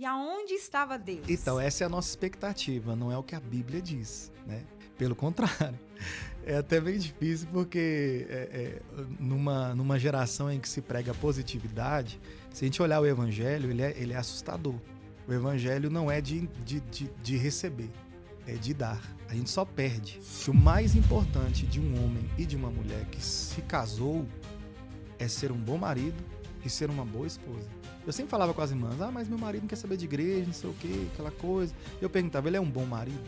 E aonde estava Então, Deus? essa é a nossa expectativa, não é o que a Bíblia diz, né? Pelo contrário, é até bem difícil porque numa geração em que se prega positividade, se a gente olhar o Evangelho, ele é assustador. O Evangelho não é de receber, é de dar. A gente só perde. Que o mais importante de um homem e de uma mulher que se casou é ser um bom marido e ser uma boa esposa. Eu sempre falava com as irmãs, mas meu marido não quer saber de igreja, não sei o que, aquela coisa. Eu perguntava, ele é um bom marido?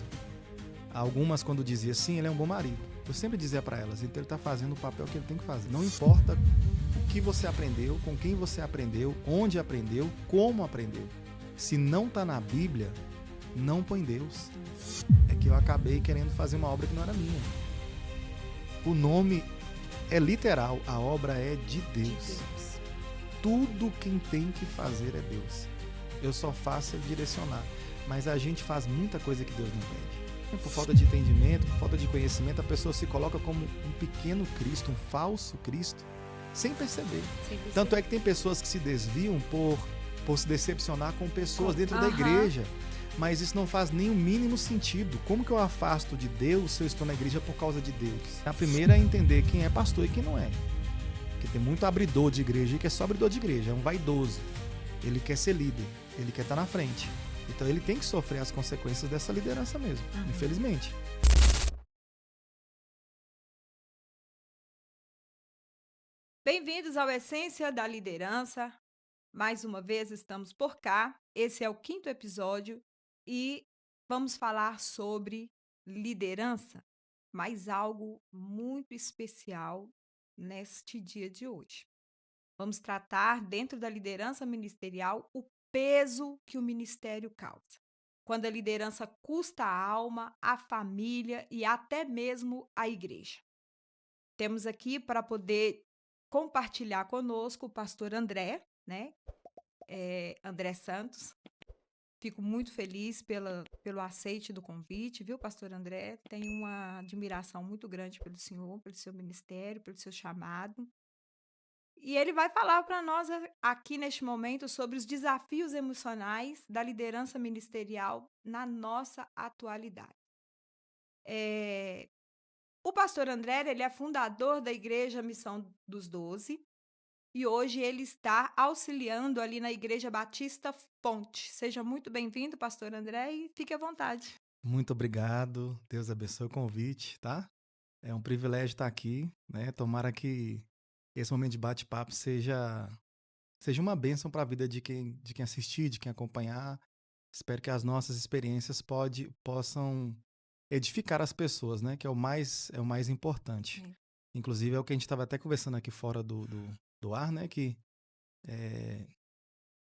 Algumas, quando dizia sim, ele é um bom marido. Eu sempre dizia para elas, então ele está fazendo o papel que ele tem que fazer. Não importa o que você aprendeu, com quem você aprendeu, onde aprendeu, como aprendeu. Se não está na Bíblia, não põe Deus. É que eu acabei querendo fazer uma obra que não era minha. O nome é literal, a obra é de De Deus. Deus. Tudo quem tem que fazer é Deus. Eu só faço ele direcionar. Mas a gente faz muita coisa que Deus não pede. Por falta de entendimento, por falta de conhecimento, a pessoa se coloca como um pequeno Cristo, um falso Cristo, sem perceber. Sempre Tanto é que tem pessoas que se desviam por se decepcionar com pessoas dentro da Aham. igreja. Mas isso não faz nem o mínimo sentido. Como que eu afasto de Deus se eu estou na igreja por causa de Deus? A primeira é entender quem é pastor e quem não é. Porque tem muito abridor de igreja que é só abridor de igreja, é um vaidoso. Ele quer ser líder, ele quer estar na frente. Então ele tem que sofrer as consequências dessa liderança mesmo, infelizmente. Bem-vindos ao Essência da Liderança. Mais uma vez estamos por cá. Esse é o 5º episódio e vamos falar sobre liderança, mas algo muito especial neste dia de hoje. Vamos tratar, dentro da liderança ministerial, o peso que o ministério causa. Quando a liderança custa a alma, a família e até mesmo a igreja. Temos aqui para poder compartilhar conosco o pastor André, né? André Santos. Fico muito feliz pelo aceite do convite, viu, pastor André? Tenho uma admiração muito grande pelo senhor, pelo seu ministério, pelo seu chamado. E ele vai falar para nós aqui neste momento sobre os desafios emocionais da liderança ministerial na nossa atualidade. O pastor André, ele é fundador da Igreja Missão dos Doze e hoje ele está auxiliando ali na Igreja Batista Fonte. Seja muito bem-vindo, pastor André, e fique à vontade. Muito obrigado, Deus abençoe o convite, tá? É um privilégio estar aqui, né? Tomara que esse momento de bate-papo seja uma bênção para a vida de quem assistir, de quem acompanhar. Espero que as nossas experiências possam edificar as pessoas, né? Que é o mais importante. É. Inclusive, é o que a gente estava até conversando aqui fora do ar, né? Que é,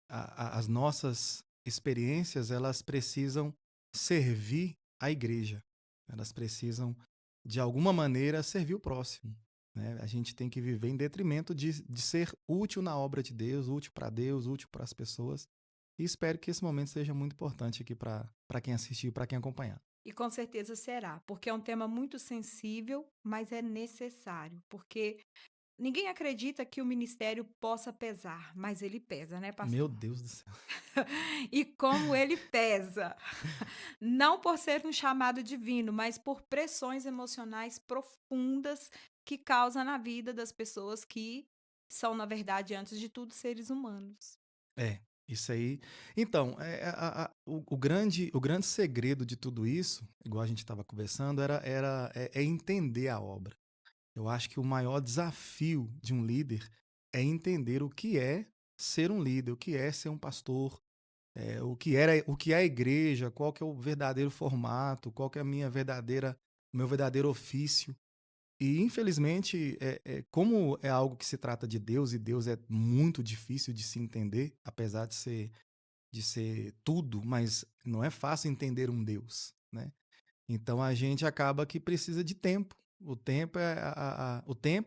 as nossas experiências, elas precisam servir a igreja. Elas precisam, de alguma maneira, servir o próximo. Né? A gente tem que viver em detrimento de ser útil na obra de Deus, útil para as pessoas. E espero que esse momento seja muito importante aqui para quem assistir, para quem acompanhar. E com certeza será, porque é um tema muito sensível, mas é necessário, porque ninguém acredita que o ministério possa pesar, mas ele pesa, né, Meu pastor? Deus do céu. E como ele pesa. Não por ser um chamado divino, mas por pressões emocionais profundas que causa na vida das pessoas que são, na verdade, antes de tudo, seres humanos. É, isso aí. Então, o grande segredo de tudo isso, igual a gente estava conversando, é entender a obra. Eu acho que o maior desafio de um líder é entender o que é ser um líder, o que é ser um pastor, o que é a igreja, qual que é o verdadeiro formato, qual que é o meu verdadeiro ofício. E, infelizmente, como é algo que se trata de Deus, e Deus é muito difícil de se entender, apesar de ser tudo, mas não é fácil entender um Deus, né? Então a gente acaba que precisa de tempo. O tempo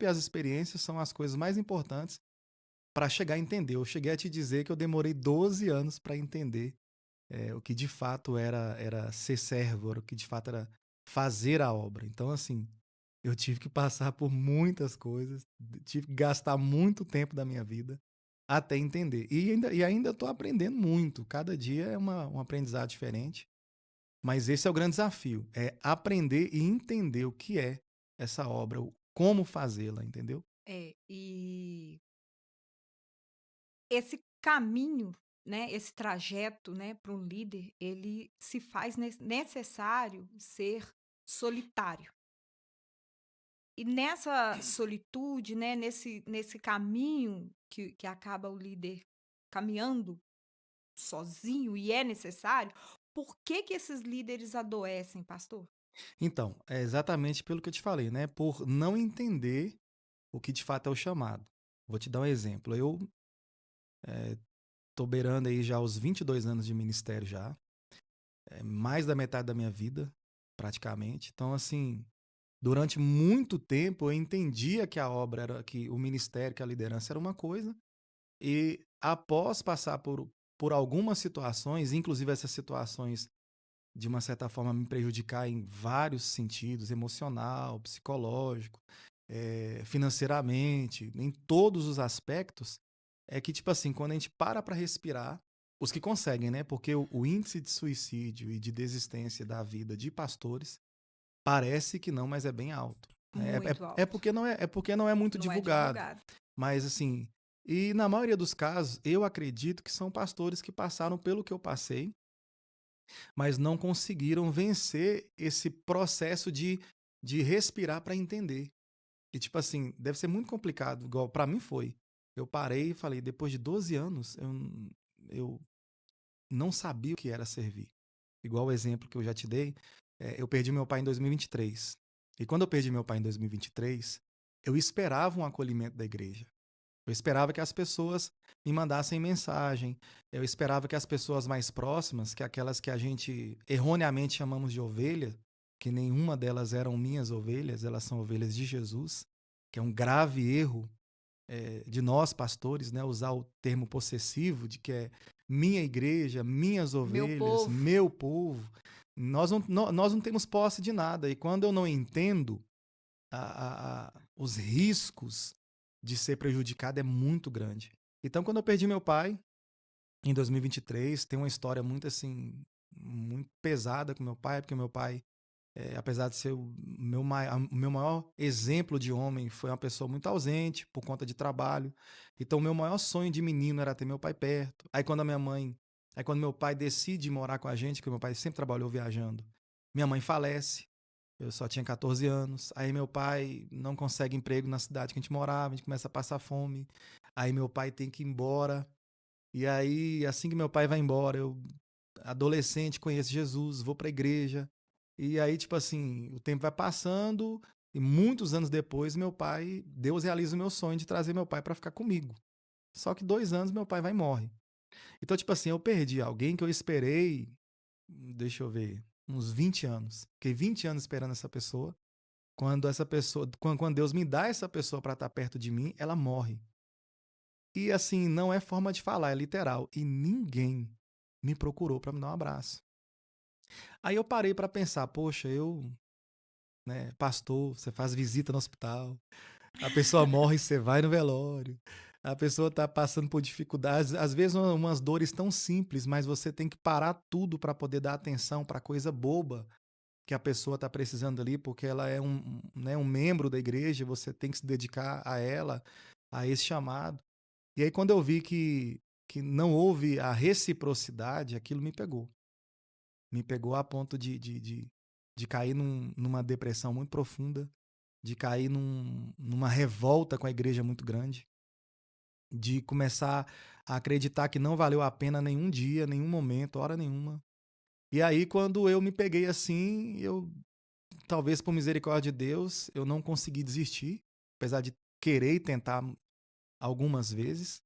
e as experiências são as coisas mais importantes para chegar a entender. Eu cheguei a te dizer que eu demorei 12 anos para entender o que de fato era ser servo, o que de fato era fazer a obra. Então, assim, eu tive que passar por muitas coisas, tive que gastar muito tempo da minha vida até entender. E ainda estou aprendendo muito. Cada dia é um aprendizado diferente. Mas esse é o grande desafio, é aprender e entender o que é essa obra, o como fazê-la, entendeu? E esse caminho, né, esse trajeto, né, para um líder, ele se faz necessário ser solitário. E nessa solitude, né, nesse caminho que acaba o líder caminhando sozinho e é necessário, por que que esses líderes adoecem, pastor? Então, é exatamente pelo que eu te falei, né, por não entender o que de fato é o chamado. Vou te dar um exemplo, eu tô beirando aí já os 22 anos de ministério já, é mais da metade da minha vida, praticamente. Então, assim, durante muito tempo eu entendia que a obra era que o ministério, que a liderança era uma coisa, e após passar por algumas situações, inclusive essas situações de uma certa forma me prejudicar em vários sentidos, emocional, psicológico, financeiramente, em todos os aspectos, é que, tipo assim, quando a gente para respirar, os que conseguem, né? Porque o índice de suicídio e de desistência da vida de pastores parece que não, mas é bem alto. Né? Muito alto. Porque não é muito Não é divulgado. divulgado. Mas assim, e na maioria dos casos, eu acredito que são pastores que passaram pelo que eu passei, mas não conseguiram vencer esse processo de respirar para entender. E tipo assim, deve ser muito complicado, igual para mim foi. Eu parei e falei, depois de 12 anos, eu não sabia o que era servir. Igual o exemplo que eu já te dei, eu perdi meu pai em 2023. E 23. E quando eu perdi meu pai em 2023, eu esperava um acolhimento da igreja. Eu esperava que as pessoas me mandassem mensagem. Eu esperava que as pessoas mais próximas, que aquelas que a gente erroneamente chamamos de ovelha, que nenhuma delas eram minhas ovelhas, elas são ovelhas de Jesus, que é um grave erro de nós pastores, né, usar o termo possessivo de que é minha igreja, minhas Meu ovelhas, povo. meu povo. Nós não temos posse de nada. E quando eu não entendo os riscos de ser prejudicado é muito grande. Então, quando eu perdi meu pai, em 2023, tem uma história muito assim, muito pesada com meu pai, porque meu pai, apesar de ser o meu maior exemplo de homem, foi uma pessoa muito ausente por conta de trabalho. Então, o meu maior sonho de menino era ter meu pai perto. Aí quando meu pai decide morar com a gente, porque meu pai sempre trabalhou viajando, minha mãe falece. Eu só tinha 14 anos. Aí meu pai não consegue emprego na cidade que a gente morava, a gente começa a passar fome. Aí meu pai tem que ir embora. E aí, assim que meu pai vai embora, eu, adolescente, conheço Jesus, vou pra igreja. E aí, tipo assim, o tempo vai passando e muitos anos depois, meu pai, Deus realiza o meu sonho de trazer meu pai para ficar comigo. Só que 2 anos meu pai vai e morre. Então, tipo assim, eu perdi alguém que eu esperei, deixa eu ver, uns 20 anos. Fiquei 20 anos esperando essa pessoa. Quando Deus me dá essa pessoa para estar perto de mim, ela morre. E assim, não é forma de falar, é literal. E ninguém me procurou para me dar um abraço. Aí eu parei para pensar, poxa, né, pastor, você faz visita no hospital, a pessoa morre, você vai no velório. A pessoa tá passando por dificuldades, às vezes umas dores tão simples, mas você tem que parar tudo para poder dar atenção para coisa boba que a pessoa está precisando ali, porque ela é né, um membro da igreja, você tem que se dedicar a ela, a esse chamado. E aí, quando eu vi que não houve a reciprocidade, aquilo me pegou. Me pegou a ponto de cair numa depressão muito profunda, de cair numa revolta com a igreja muito grande, de começar a acreditar que não valeu a pena nenhum dia, nenhum momento, hora nenhuma. E aí, quando eu me peguei assim, eu talvez por misericórdia de Deus, eu não consegui desistir, apesar de querer e tentar algumas vezes,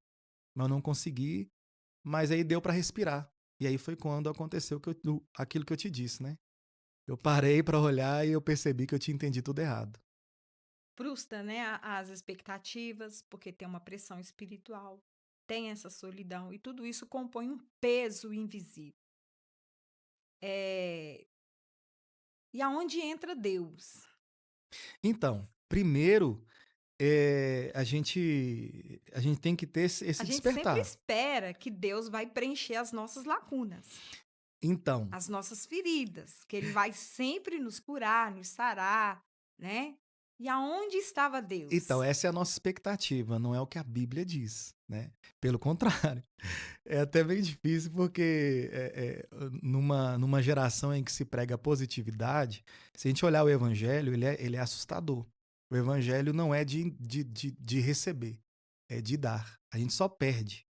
mas eu não consegui, mas aí deu para respirar. E aí foi quando aconteceu aquilo que eu te disse, né? Eu parei para olhar e eu percebi que eu tinha entendido tudo errado. Frustra, né, as expectativas, porque tem uma pressão espiritual, tem essa solidão e tudo isso compõe um peso invisível. Eh, e aonde entra Deus? Então, primeiro, a gente tem que ter A esse gente sempre despertar. espera que Deus vai preencher as nossas lacunas, Então, as nossas feridas, que ele vai sempre nos curar, nos sarar, né. E aonde estava Deus? essa é a nossa expectativa, não é o que a Bíblia diz, né? Pelo contrário, é até bem difícil porque numa geração em que se prega positividade, se a gente olhar o Evangelho, ele é assustador. O Evangelho não é de receber, é de dar. A gente só perde.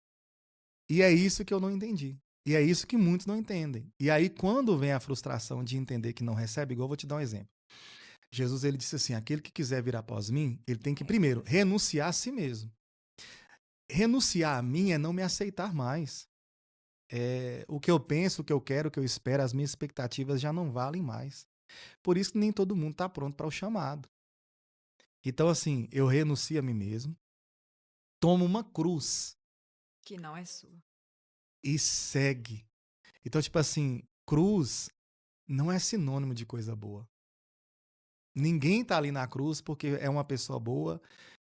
E é isso que eu não entendi. E é isso que muitos não entendem. E aí, quando vem a frustração de entender que não recebe, igual eu vou te dar um exemplo. Jesus ele disse assim: aquele que quiser vir após mim, ele tem que É, isso primeiro é verdade. renunciar a si mesmo. Renunciar a mim é não me aceitar mais. O que eu penso, o que eu quero, o que eu espero, as minhas expectativas já não valem mais. Por isso que nem todo mundo está pronto para o chamado. Então, assim, eu renuncio a mim mesmo, tomo uma cruz Que não é sua. e segue. Então, tipo assim, cruz não é sinônimo de coisa boa. Ninguém tá ali na cruz porque é uma pessoa boa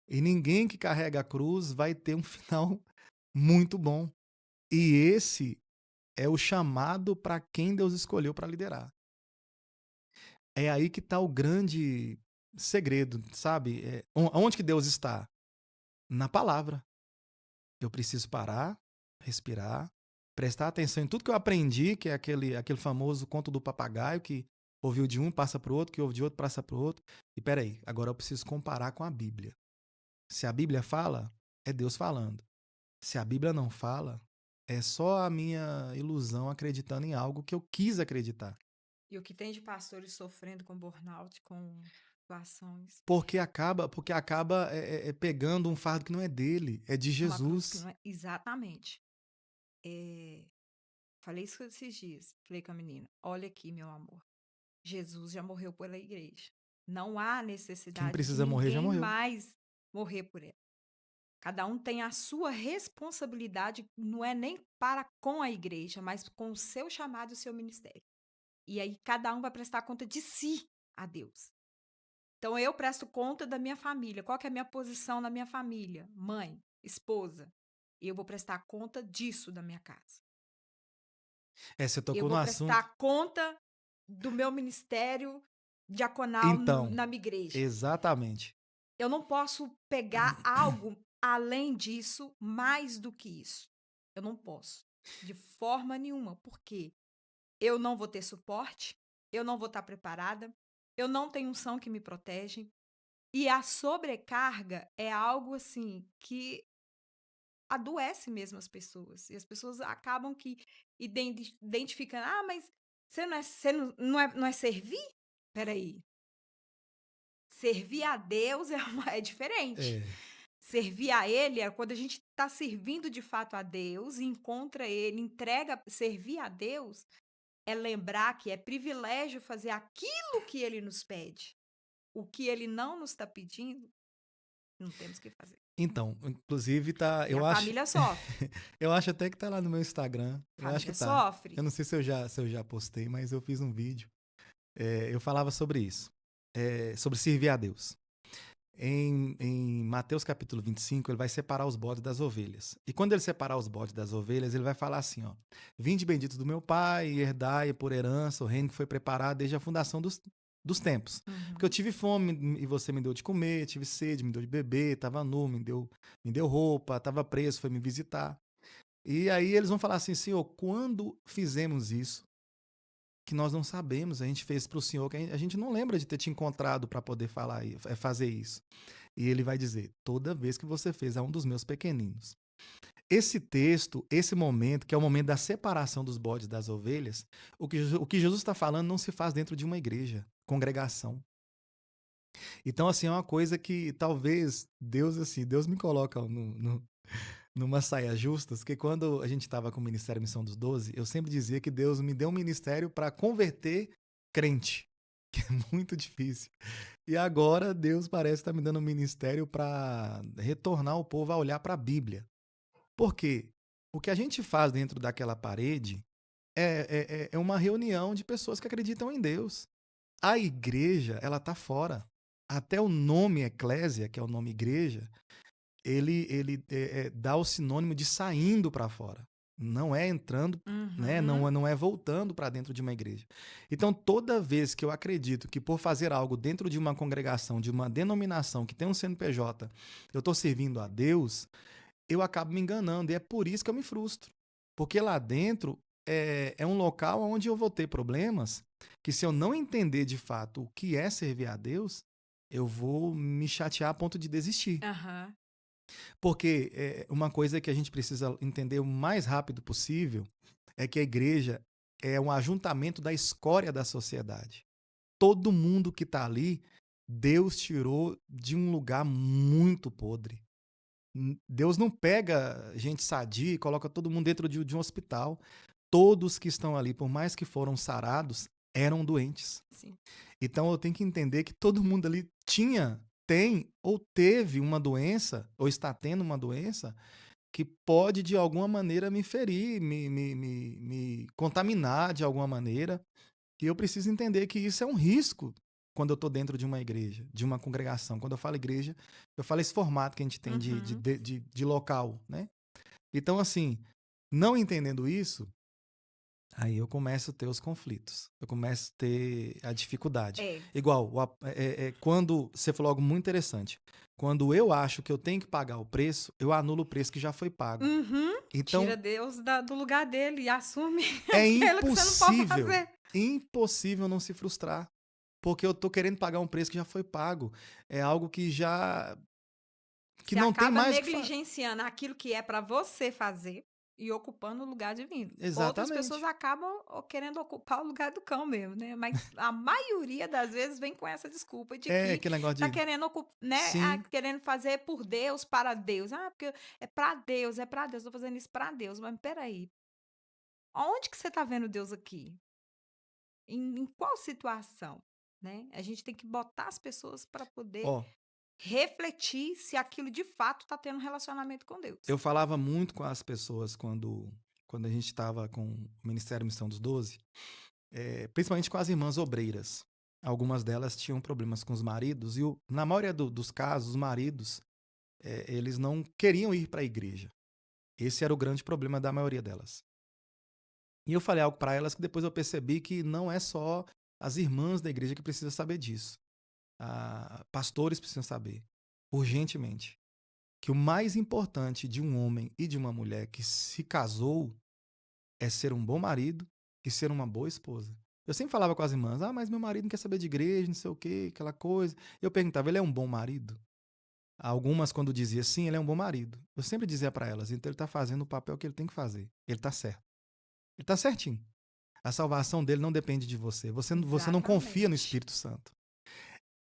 e ninguém que carrega a cruz vai ter um final muito bom. E esse é o chamado para quem Deus escolheu para liderar. É aí que está o grande segredo, sabe? Onde que Deus está? Na palavra. Eu preciso parar, respirar, prestar atenção em tudo que eu aprendi, que é aquele famoso conto do papagaio que ouviu de um, passa para o outro, que ouve de outro, passa para o outro. E peraí, agora eu preciso comparar com a Bíblia. Se a Bíblia fala, é Deus falando. Se a Bíblia não fala, é só a minha ilusão acreditando em algo que eu quis acreditar. E o que tem de pastores sofrendo com burnout, com situações, Porque acaba pegando um fardo que não é dele, é de uma cruz que Jesus. não é exatamente. Eh, falei isso esses dias, falei com a menina: "Olha aqui, meu amor, Jesus já morreu pela igreja. Não há Quem necessidade de precisa morrer já ninguém morreu. mais morrer por ela. Cada um tem a sua responsabilidade, não é nem para com a igreja, mas com o seu chamado e o seu ministério. E aí cada um vai prestar conta de si a Deus. Então eu presto conta da minha família. Qual que é a minha posição na minha família? Mãe, esposa. E eu vou prestar conta disso da minha casa. Você Eu tocou no vou assunto. prestar conta do meu ministério diaconal Então, na minha igreja. exatamente. Eu não posso pegar algo além disso, mais do que isso. Eu não posso, de forma nenhuma, porque eu não vou ter suporte, eu não vou estar preparada, eu não tenho unção que me protege. E a sobrecarga é algo assim que adoece mesmo as pessoas. E as pessoas acabam que identificando, ah, mas você não é servir? Peraí, servir a Deus é diferente. É. Servir a Ele é quando a gente está servindo de fato a Deus, e encontra Ele, entrega, servir a Deus é lembrar que é privilégio fazer aquilo que Ele nos pede. O que Ele não nos está pedindo, não temos que fazer. Então, inclusive tá, E a família sofre. eu acho até que tá lá no meu Instagram. A Eu acho que família tá. sofre. Eu não sei se eu já postei, mas eu fiz um vídeo. Eu falava sobre isso, sobre servir a Deus. Em Mateus capítulo 25, ele vai separar os bodes das ovelhas. E quando ele separar os bodes das ovelhas, ele vai falar assim, ó: Vinde benditos do meu Pai, e herdai por herança o reino que foi preparado desde a fundação dos tempos. Porque eu Uhum. tive fome e você me deu de comer, tive sede, me deu de beber, estava nu, me deu roupa, estava preso, foi me visitar. E aí eles vão falar assim: Senhor, quando fizemos isso, que nós não sabemos, a gente fez para o Senhor, que a gente não lembra de ter te encontrado para poder fazer isso. E ele vai dizer: toda vez que você fez a um dos meus pequeninos. Esse texto, esse momento, que é o momento da separação dos bodes das ovelhas, o que Jesus está falando não se faz dentro de uma igreja, congregação. Então, assim, é uma coisa que talvez Deus, assim, Deus me coloca numa saia justas, porque quando a gente estava com o Ministério Missão dos 12, eu sempre dizia que Deus me deu um ministério para converter crente, que é muito difícil. E agora Deus parece estar me dando um ministério para retornar o povo a olhar para a Bíblia. Por quê? O que a gente faz dentro daquela parede é uma reunião de pessoas que acreditam em Deus. A igreja, ela está fora. até o nome eclésia, que é o nome igreja, ele dá o sinônimo de saindo para fora. Não é entrando, né? Uhum. Não é voltando para dentro de uma igreja. Então, toda vez que eu acredito que por fazer algo dentro de uma congregação, de uma denominação que tem um CNPJ, eu estou servindo a Deus, eu acabo me enganando. E é por isso que eu me frustro. Porque lá dentro é um local onde eu vou ter problemas que, se eu não entender de fato o que é servir a Deus, eu vou me chatear a ponto de desistir. Aham. Porque uma coisa que a gente precisa entender o mais rápido possível é que a igreja é um ajuntamento da escória da sociedade. Todo mundo que está ali, Deus tirou de um lugar muito podre. Deus não pega gente sadia e coloca todo mundo dentro de um hospital. Todos que estão ali, por mais que foram sarados, eram doentes. Sim. Então eu tenho que entender que todo mundo ali tem ou teve uma doença, ou está tendo uma doença, que pode de alguma maneira me ferir, me contaminar de alguma maneira. E eu preciso entender que isso é um risco quando eu estou dentro de uma igreja, de uma congregação. Quando eu falo igreja, eu falo esse formato que a gente tem Uhum. de local, né? Então, assim, não entendendo isso, aí eu começo a ter os conflitos, eu começo a ter a dificuldade. É. Igual, quando você falou algo muito interessante, quando eu acho que eu tenho que pagar o preço, eu anulo o preço que já foi pago. Uhum. Tira Então, Deus do lugar dele e assume é aquilo que você não pode impossível, fazer. impossível não se frustrar, porque eu tô querendo pagar um preço que já foi pago. É algo que Você não tem acaba mais o que fazer. negligenciando aquilo que é para você fazer e ocupando o lugar divino. Outras pessoas Exatamente. acabam querendo ocupar o lugar do cão mesmo, né? Mas a maioria das vezes vem com essa desculpa de É que aquele negócio tá de querendo né, sim, querendo fazer por Deus, para Deus. Ah, porque é para Deus, é para Deus, tô fazendo isso para Deus. Mas peraí, onde que você tá vendo Deus aqui? Em qual situação, né? A gente tem que botar as pessoas para poder ó, refletir se aquilo de fato está tendo um relacionamento com Deus. eu falava muito com as pessoas quando a gente estava com o Ministério Missão dos 12, principalmente com as irmãs obreiras. Algumas delas tinham problemas com os maridos e na maioria dos casos, os maridos, eles não queriam ir para a igreja. Esse era o grande problema da maioria delas. E eu falei algo para elas que depois eu percebi que não é só as irmãs da igreja que precisam saber disso. Pastores precisam saber, urgentemente, que o mais importante de um homem e de uma mulher que se casou é ser um bom marido e ser uma boa esposa. Eu sempre falava com as irmãs, mas meu marido não quer saber de igreja, não sei o quê, aquela coisa. Eu perguntava, ele é um bom marido? Algumas, quando dizia sim, ele é um bom marido. Eu sempre dizia para elas, então ele está fazendo o papel que ele tem que fazer. Ele está certo. Ele está certinho. A salvação dele não depende de você. Você não confia no Exatamente. Espírito Santo.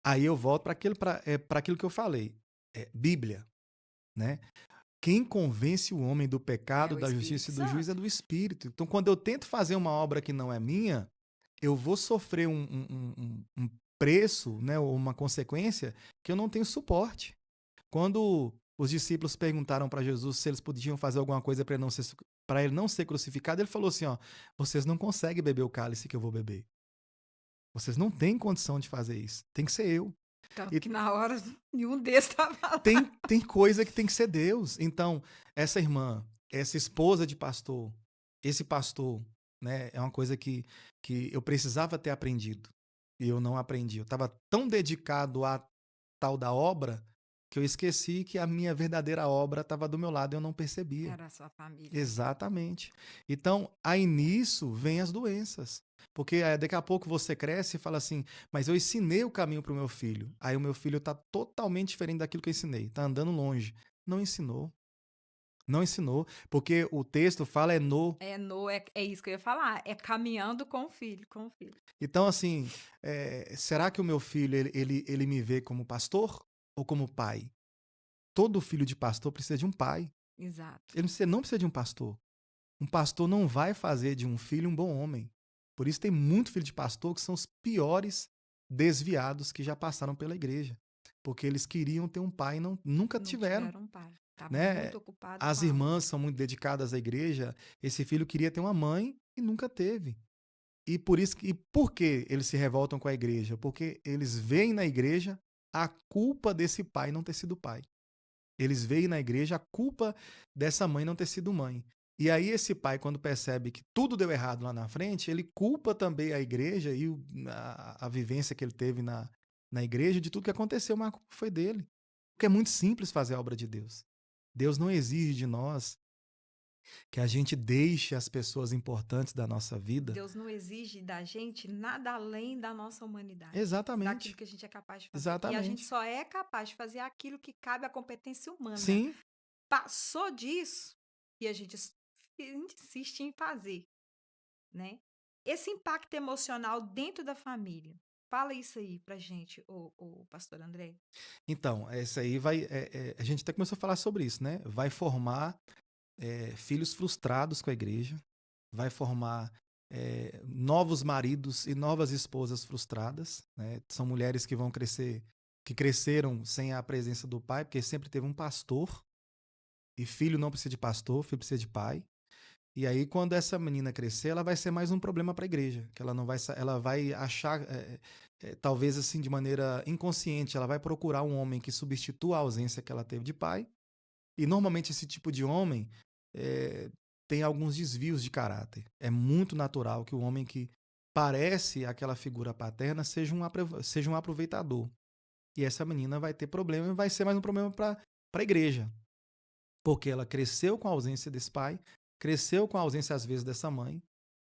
Aí eu volto para aquilo que eu falei. Bíblia, né? Quem convence o homem do É pecado, o da Espírito justiça e do juízo é Santo. do Espírito. Então, quando eu tento fazer uma obra que não é minha, eu vou sofrer um preço, né, ou uma consequência que eu não tenho suporte. Quando os discípulos perguntaram para Jesus se eles podiam fazer alguma coisa para ele não ser crucificado, ele falou assim: ó, vocês não conseguem beber o cálice que eu vou beber. Vocês não têm condição de fazer isso. Tem que ser eu. Tanto E que na hora nenhum desses estava lá. tem coisa que tem que ser Deus. Então, essa irmã, essa esposa de pastor, esse pastor, né, é uma coisa que eu precisava ter aprendido. E eu não aprendi. Eu estava tão dedicado à tal da obra que eu esqueci que a minha verdadeira obra estava do meu lado e eu não percebia. Era a sua família, né. Exatamente. Então, aí nisso vem as doenças. Porque daqui a pouco você cresce e fala assim, mas eu ensinei o caminho para o meu filho. Aí o meu filho está totalmente diferente daquilo que eu ensinei, está andando longe. Não ensinou. Não ensinou. Porque o texto fala no. É isso que eu ia falar, é caminhando com o filho, com o filho. Então, assim, será que o meu filho ele me vê como pastor ou como pai? Todo filho de pastor precisa de um pai. Exato. Não precisa de um pastor. Um pastor não vai fazer de um filho um bom homem. Por isso tem muito filho de pastor que são os piores desviados que já passaram pela igreja. Porque eles queriam ter um pai e nunca Não tiveram. tiveram pai, estava Né? muito ocupado com As a irmãs obra. são muito dedicadas à igreja. Esse filho queria ter uma mãe e nunca teve. E por que eles se revoltam com a igreja? Porque eles veem na igreja a culpa desse pai não ter sido pai. Eles veem na igreja a culpa dessa mãe não ter sido mãe. E aí esse pai, quando percebe que tudo deu errado lá na frente, ele culpa também a igreja e a vivência que ele teve na igreja de tudo que aconteceu, mas a culpa foi dele. Porque é muito simples fazer a obra de Deus. Deus não exige de nós que a gente deixe as pessoas importantes da nossa vida. Deus não exige da gente nada além da nossa humanidade, daquilo Exatamente, que a gente é capaz de fazer. E a gente exatamente. só é capaz de fazer aquilo que cabe à competência humana. Sim, Passou disso e a gente insiste em fazer, né? Esse impacto emocional dentro da família. Fala isso aí pra gente, o pastor André. então, essa aí vai. A gente até começou a falar sobre isso, né? Vai formar filhos frustrados com a igreja, vai formar novos maridos e novas esposas frustradas, né? São mulheres que vão crescer, que cresceram sem a presença do pai, porque sempre teve um pastor, e filho não precisa de pastor, filho precisa de pai. E aí, quando essa menina crescer, ela vai ser mais um problema para a igreja, que ela não vai, ela vai achar, talvez assim, de maneira inconsciente, ela vai procurar um homem que substitua a ausência que ela teve de pai. E normalmente esse tipo de homem eh, tem alguns desvios de caráter. É muito natural que o homem que parece aquela figura paterna seja um aproveitador. E essa menina vai ter problema e vai ser mais um problema para a igreja. Porque ela cresceu com a ausência desse pai, cresceu com a ausência, às vezes, dessa mãe,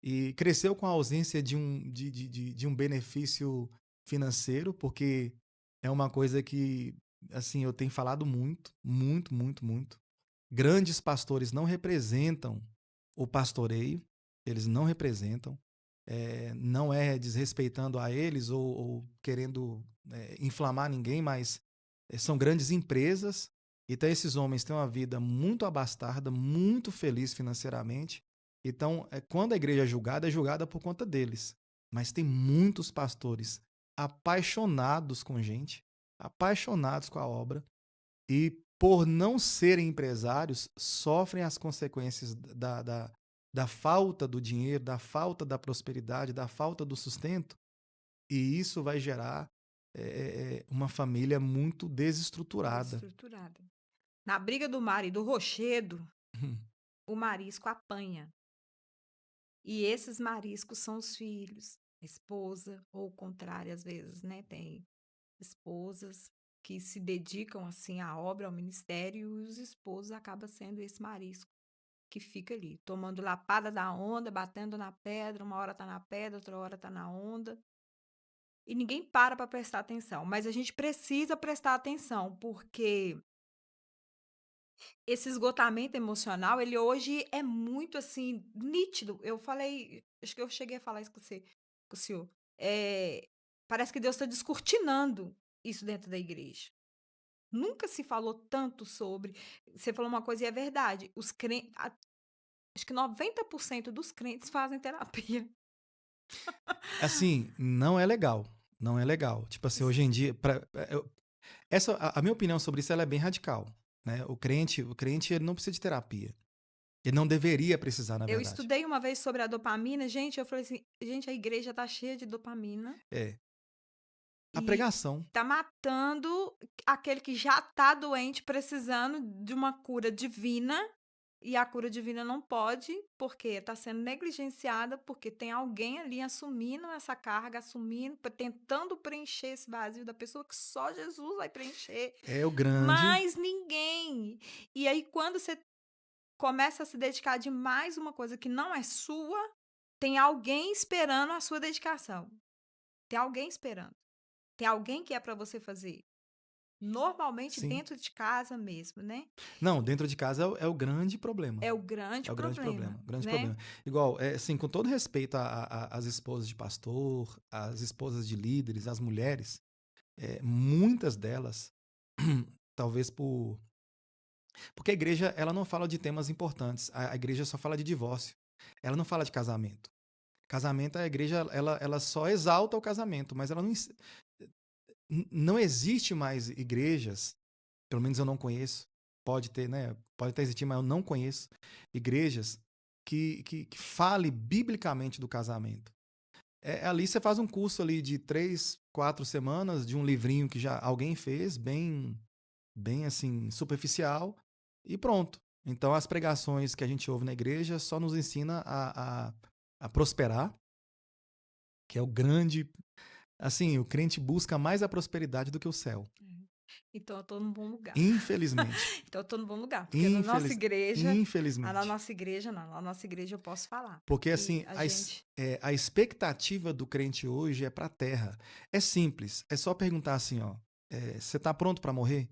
e cresceu com a ausência de um benefício financeiro, porque é uma coisa que, assim, eu tenho falado muito, muito, muito, muito. Grandes pastores não representam o pastoreio, eles não representam, não é desrespeitando a eles ou querendo inflamar ninguém, mas são grandes empresas. Então, esses homens têm uma vida muito abastarda, muito feliz financeiramente. Então, quando a igreja é julgada por conta deles. Mas tem muitos pastores apaixonados com gente, apaixonados com a obra, e por não serem empresários, sofrem as consequências da falta do dinheiro, da falta da prosperidade, da falta do sustento, e isso vai gerar uma família muito desestruturada. Desestruturada. Na briga do mar e do rochedo, o marisco apanha. E esses mariscos são os filhos, a esposa, ou o contrário, às vezes, né? Tem esposas que se dedicam assim à obra, ao ministério, e os esposos acabam sendo esse marisco que fica ali, tomando lapada da onda, batendo na pedra, uma hora tá na pedra, outra hora tá na onda. E ninguém para prestar atenção, mas a gente precisa prestar atenção, porque esse esgotamento emocional, ele hoje é muito, assim, nítido. Eu falei, acho que eu cheguei a falar isso com o senhor. Parece que Deus está descortinando isso dentro da igreja. Nunca se falou tanto sobre. Você falou uma coisa e é verdade. Acho que 90% dos crentes fazem terapia. Assim, não é legal. Não é legal. Tipo assim, hoje em dia, a minha opinião sobre isso ela é bem radical, né? O crente ele não precisa de terapia. Ele não deveria precisar, na Eu verdade. estudei uma vez sobre a dopamina, gente, eu falei assim, gente, a igreja tá cheia de dopamina. É. A E pregação. tá matando aquele que já tá doente, precisando de uma cura divina, e a cura divina não pode, porque tá sendo negligenciada, porque tem alguém ali assumindo essa carga, tentando preencher esse vazio da pessoa que só Jesus vai preencher, É o grande. mas ninguém. E aí, quando você começa a se dedicar de mais uma coisa que não é sua, tem alguém esperando a sua dedicação. Tem alguém esperando. Tem alguém que é para você fazer. Normalmente Sim. dentro de casa mesmo, né? Não, dentro de casa é o grande problema. É o grande É o grande problema, problema. O grande né? problema. Igual, assim, com todo respeito às esposas de pastor, às esposas de líderes, às mulheres, muitas delas, talvez porque a igreja ela não fala de temas importantes. A igreja só fala de divórcio. Ela não fala de casamento. Casamento, a igreja ela só exalta o casamento, mas ela não existe mais igrejas, pelo menos eu não conheço, pode ter, né? Pode até existir, mas eu não conheço igrejas que fale biblicamente do casamento. Ali você faz um curso ali de 3, 4 semanas de um livrinho que já alguém fez, bem assim, superficial, e pronto. Então as pregações que a gente ouve na igreja só nos ensina a prosperar, que é o grande. Assim, o crente busca mais a prosperidade do que o céu. Uhum. Então eu tô num bom lugar. Infelizmente. Então eu tô num bom lugar, porque Infeliz, na infelizmente. nossa igreja não, na nossa igreja eu posso falar, Porque que assim, a gente a expectativa do crente hoje é para a terra. É simples, é só perguntar assim, ó, você está pronto para morrer?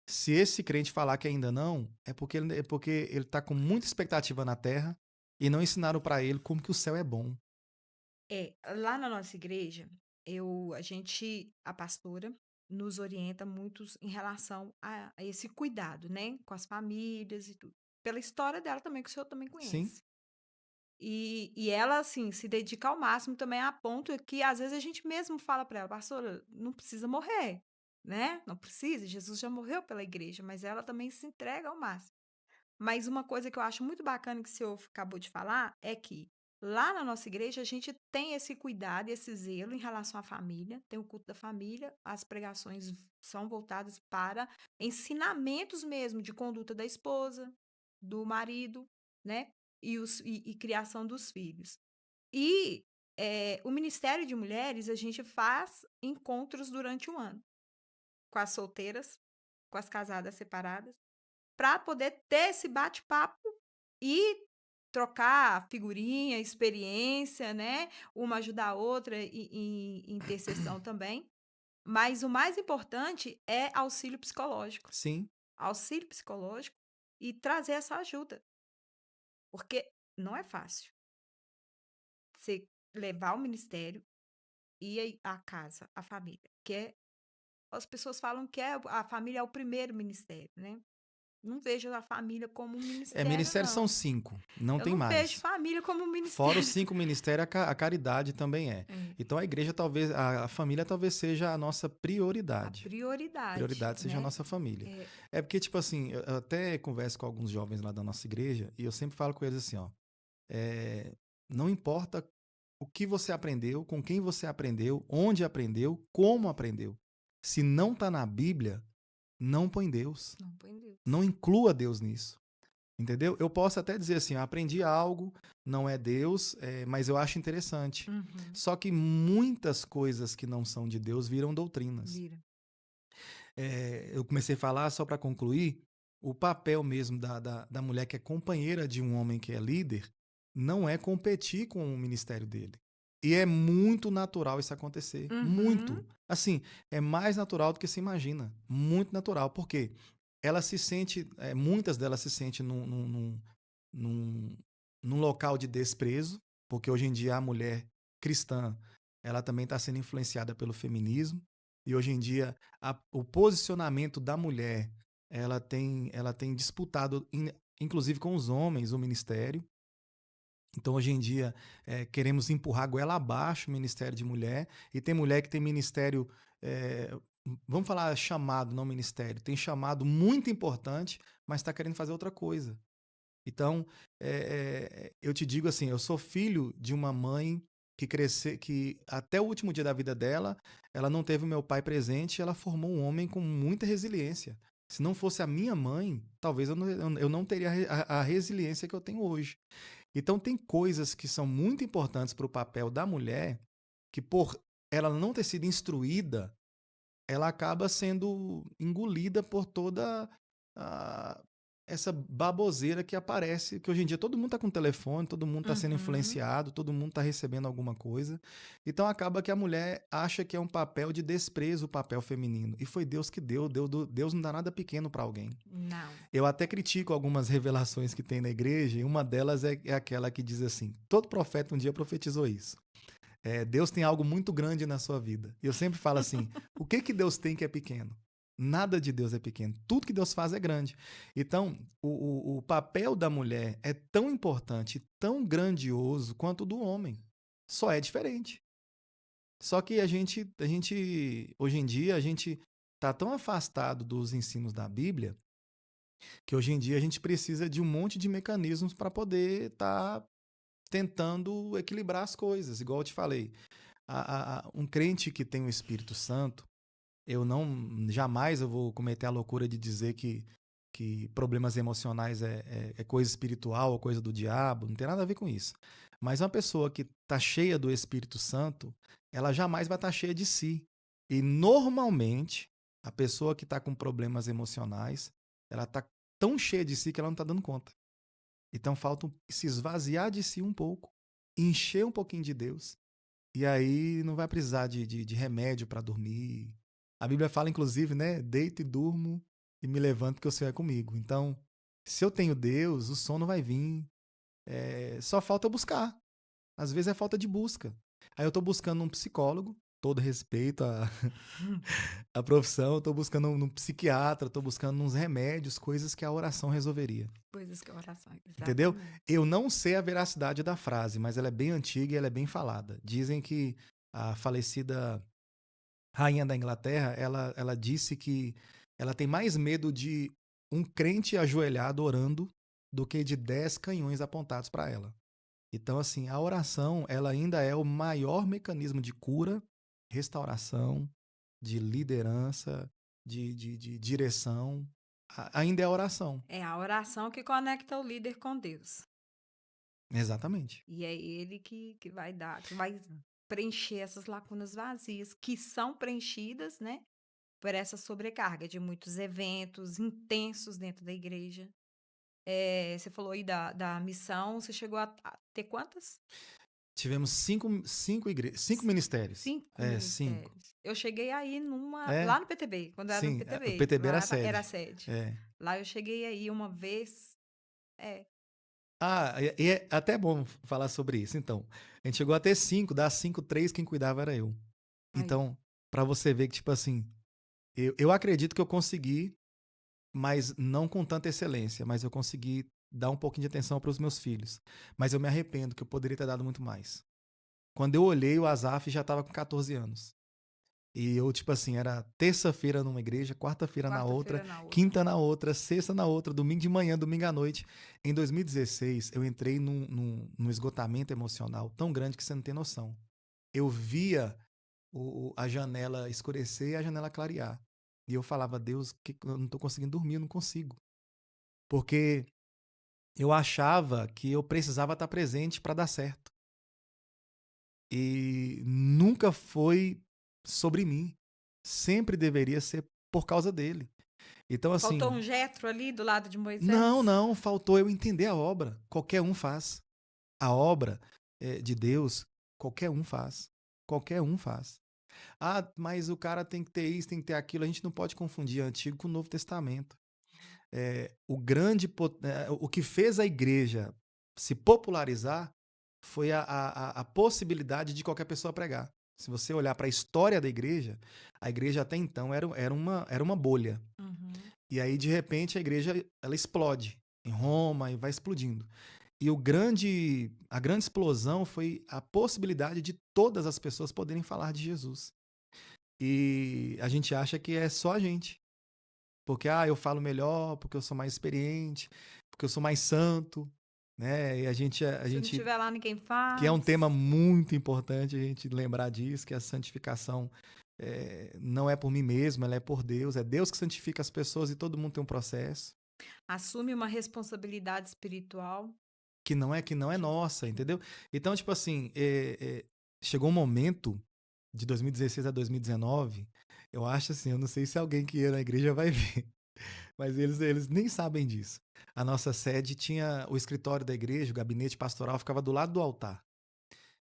Se esse crente falar que ainda não, é porque ele está com muita expectativa na terra e não ensinaram para ele como que o céu é bom. lá na nossa igreja, a pastora nos orienta muitos em relação a esse cuidado, né, com as famílias e tudo. Pela história dela também, que o senhor também Sim, conhece. E ela, assim, se dedica ao máximo também a ponto que às vezes a gente mesmo fala para ela: "Pastora, não precisa morrer, né, não precisa, Jesus já morreu pela igreja", mas ela também se entrega ao máximo. Mas uma coisa que eu acho muito bacana que o senhor acabou de falar é que lá na nossa igreja a gente tem esse cuidado e esse zelo em relação à família, tem o culto da família, as pregações são voltadas para ensinamentos mesmo de conduta da esposa, do marido, né? E criação dos filhos. E o Ministério de Mulheres, a gente faz encontros durante o ano com as solteiras, com as casadas separadas para poder ter esse bate-papo e trocar figurinha, experiência, né, uma ajudar a outra em intercessão também. Mas o mais importante é auxílio psicológico. sim, Auxílio psicológico e trazer essa ajuda, porque não é fácil você levar o ministério e a casa, a família, as pessoas falam que a família é o primeiro ministério, né. Não vejo a família como um ministério ministérios são não. 5, não Eu tem não vejo mais. família como um Fora os ministério. 5 ministérios, a caridade também é. É, Então a igreja talvez, a família talvez seja a nossa a prioridade. prioridade, Prioridade seja a né. nossa família. É, É porque, tipo assim, eu até converso com alguns jovens lá da nossa igreja e eu sempre falo com eles assim, ó, é, não importa o que você aprendeu, com quem você aprendeu, onde aprendeu, como aprendeu. Se não está na Bíblia, não põe Deus. não põe Deus. Não inclua Deus nisso. Entendeu? Eu posso até dizer assim, eu aprendi algo, não é Deus, mas eu acho interessante. Uhum. Só que muitas coisas que não são de Deus viram doutrinas. Vira. Eu comecei a falar, só para concluir, o papel mesmo da mulher que é companheira de um homem que é líder não é competir com o ministério dele. E é muito natural isso acontecer. Uhum. Muito. Assim, é mais natural do que se imagina. Muito natural. Por quê? Ela se sente, muitas delas se sentem num, num local de desprezo, porque hoje em dia a mulher cristã ela também está sendo influenciada pelo feminismo. E hoje em dia o posicionamento da mulher ela tem disputado, inclusive com os homens, o ministério. Então, hoje em dia, queremos empurrar goela abaixo o ministério de mulher. E tem mulher que tem ministério, é, vamos falar chamado, não ministério, tem chamado muito importante, mas está querendo fazer outra coisa. Então, eu te digo assim, eu sou filho de uma mãe que até o último dia da vida dela, ela não teve o meu pai presente, e ela formou um homem com muita resiliência. Se não fosse a minha mãe, talvez eu não teria a resiliência que eu tenho hoje. Então, tem coisas que são muito importantes para o papel da mulher, que por ela não ter sido instruída, ela acaba sendo engolida por toda a essa baboseira que aparece, que hoje em dia todo mundo está com telefone, todo mundo está sendo Uhum. influenciado, todo mundo está recebendo alguma coisa. Então acaba que a mulher acha que é um papel de desprezo o papel feminino. E foi Deus que deu. Deus não dá nada pequeno para alguém. Não. Eu até critico algumas revelações que tem na igreja, e uma delas é aquela que diz assim: todo profeta um dia profetizou isso. Deus tem algo muito grande na sua vida. E eu sempre falo assim: o que Deus tem que é pequeno? Nada de Deus é pequeno. Tudo que Deus faz é grande. Então, o papel da mulher é tão importante, tão grandioso quanto o do homem. Só é diferente. Só que hoje em dia, a gente está tão afastado dos ensinos da Bíblia que hoje em dia a gente precisa de um monte de mecanismos para poder estar tentando equilibrar as coisas. Igual eu te falei, um crente que tem o Espírito Santo, jamais eu vou cometer a loucura de dizer que problemas emocionais é coisa espiritual ou coisa do diabo, não tem nada a ver com isso. Mas uma pessoa que está cheia do Espírito Santo, ela jamais vai estar cheia de si. E normalmente, a pessoa que está com problemas emocionais, ela está tão cheia de si que ela não está dando conta. Então falta se esvaziar de si um pouco, encher um pouquinho de Deus, e aí não vai precisar de remédio para dormir. A Bíblia fala, inclusive, né? Deito e durmo e me levanto porque o Senhor é comigo. Então, se eu tenho Deus, o sono vai vir. Só falta eu buscar. Às vezes é falta de busca. Aí eu tô buscando um psicólogo, todo respeito à profissão, eu tô buscando um psiquiatra, tô buscando uns remédios, coisas que a oração resolveria. Coisas que a oração, Entendeu? exatamente. Eu não sei a veracidade da frase, mas ela é bem antiga e ela é bem falada. Dizem que a falecida rainha da Inglaterra, ela disse que ela tem mais medo de um crente ajoelhado orando do que de 10 canhões apontados para ela. Então, assim, a oração, ela ainda é o maior mecanismo de cura, restauração, de liderança, de direção. Ainda é a oração. É a oração que conecta o líder com Deus. Exatamente. E é ele que vai dar, que vai preencher essas lacunas vazias, que são preenchidas, né, por essa sobrecarga de muitos eventos intensos dentro da igreja. Você falou aí da missão, você chegou a ter quantas? Tivemos cinco ministérios. 5 Cinco. ministérios. Eu cheguei aí É, lá no PTB, quando eu era no sim. O PTB, PTB era a lá era a sede. sede. É. Lá eu cheguei aí uma vez, é, E é até bom falar sobre isso. Então, a gente chegou a ter cinco, das cinco, três, quem cuidava era eu. aí. Então, pra você ver que, tipo assim, eu acredito que eu consegui, mas não com tanta excelência, mas eu consegui dar um pouquinho de atenção para os meus filhos. Mas eu me arrependo que eu poderia ter dado muito mais. Quando eu olhei, o Azaf já estava com 14 anos. E eu, tipo assim, era terça-feira numa igreja, quarta-feira na outra, Quarta-feira na outra. quinta na outra, sexta na outra, domingo de manhã, domingo à noite. Em 2016, eu entrei num esgotamento emocional tão grande que você não tem noção. Eu via a janela escurecer e a janela clarear. E eu falava, Deus, eu não tô conseguindo dormir, eu não consigo. Porque eu achava que eu precisava estar presente para dar certo. E nunca foi sobre mim. Sempre deveria ser por causa dele. Então, Faltou assim, um Jetro ali do lado de não, Moisés? não, faltou eu entender a obra. Qualquer um faz. A obra de Deus, qualquer um faz. Qualquer um faz. Ah, mas o cara tem que ter isso, tem que ter aquilo. A gente não pode confundir o Antigo com o Novo Testamento. O que fez a igreja se popularizar foi a possibilidade de qualquer pessoa pregar. Se você olhar para a história da igreja, a igreja até então era uma bolha. Uhum. E aí, de repente, a igreja ela explode em Roma e vai explodindo. E a grande explosão foi a possibilidade de todas as pessoas poderem falar de Jesus. E a gente acha que é só a gente. Porque eu falo melhor, porque eu sou mais experiente, porque eu sou mais santo, né? E a Se não gente tiver lá, ninguém que é um tema faz. muito importante a gente lembrar disso, que a santificação não é por mim mesmo, ela é por Deus. É Deus que santifica as pessoas e todo mundo tem um processo Assume uma responsabilidade espiritual. que não é Que, nossa, entendeu? Então, tipo assim, chegou um momento de 2016 a 2019, eu acho assim, eu não sei se alguém que ia na igreja vai ver. Mas eles nem sabem disso. A nossa sede tinha o escritório da igreja, o gabinete pastoral ficava do lado do altar.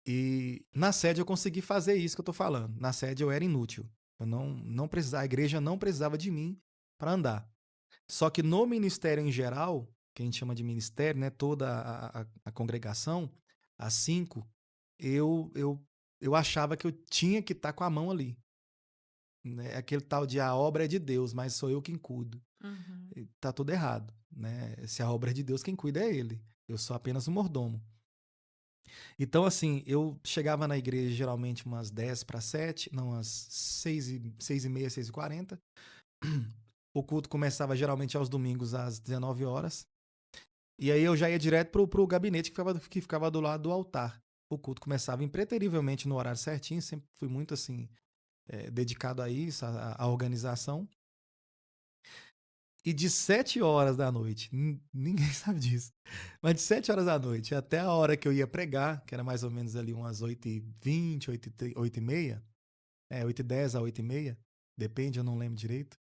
E na sede eu consegui fazer isso que eu tô falando. Na sede eu era inútil. Eu não precisava, a igreja não precisava de mim para andar. Só que no ministério em geral, que a gente chama de ministério, né, toda a congregação, as cinco, eu, eu, eu achava que eu tinha que estar com a mão ali. Né? Aquele tal de a obra é de Deus, mas sou eu quem cuido. uhum. E tá tudo errado, né? Se a obra é de Deus, quem cuida é ele. Eu sou apenas um mordomo. Então, assim, eu chegava na igreja geralmente umas 10 para 7, não, umas 6h30, 6h40. O culto começava geralmente aos domingos às 19 horas. E aí eu já ia direto pro gabinete que ficava do lado do altar. O culto começava impreterivelmente no horário certinho, sempre fui muito assim, dedicado a isso, à organização. E de 7 horas da noite, ninguém sabe disso, mas de 7 horas da noite até a hora que eu ia pregar, que era mais ou menos ali umas 8h20, 8h30, 8h10 a 8h30, depende, eu não lembro direito.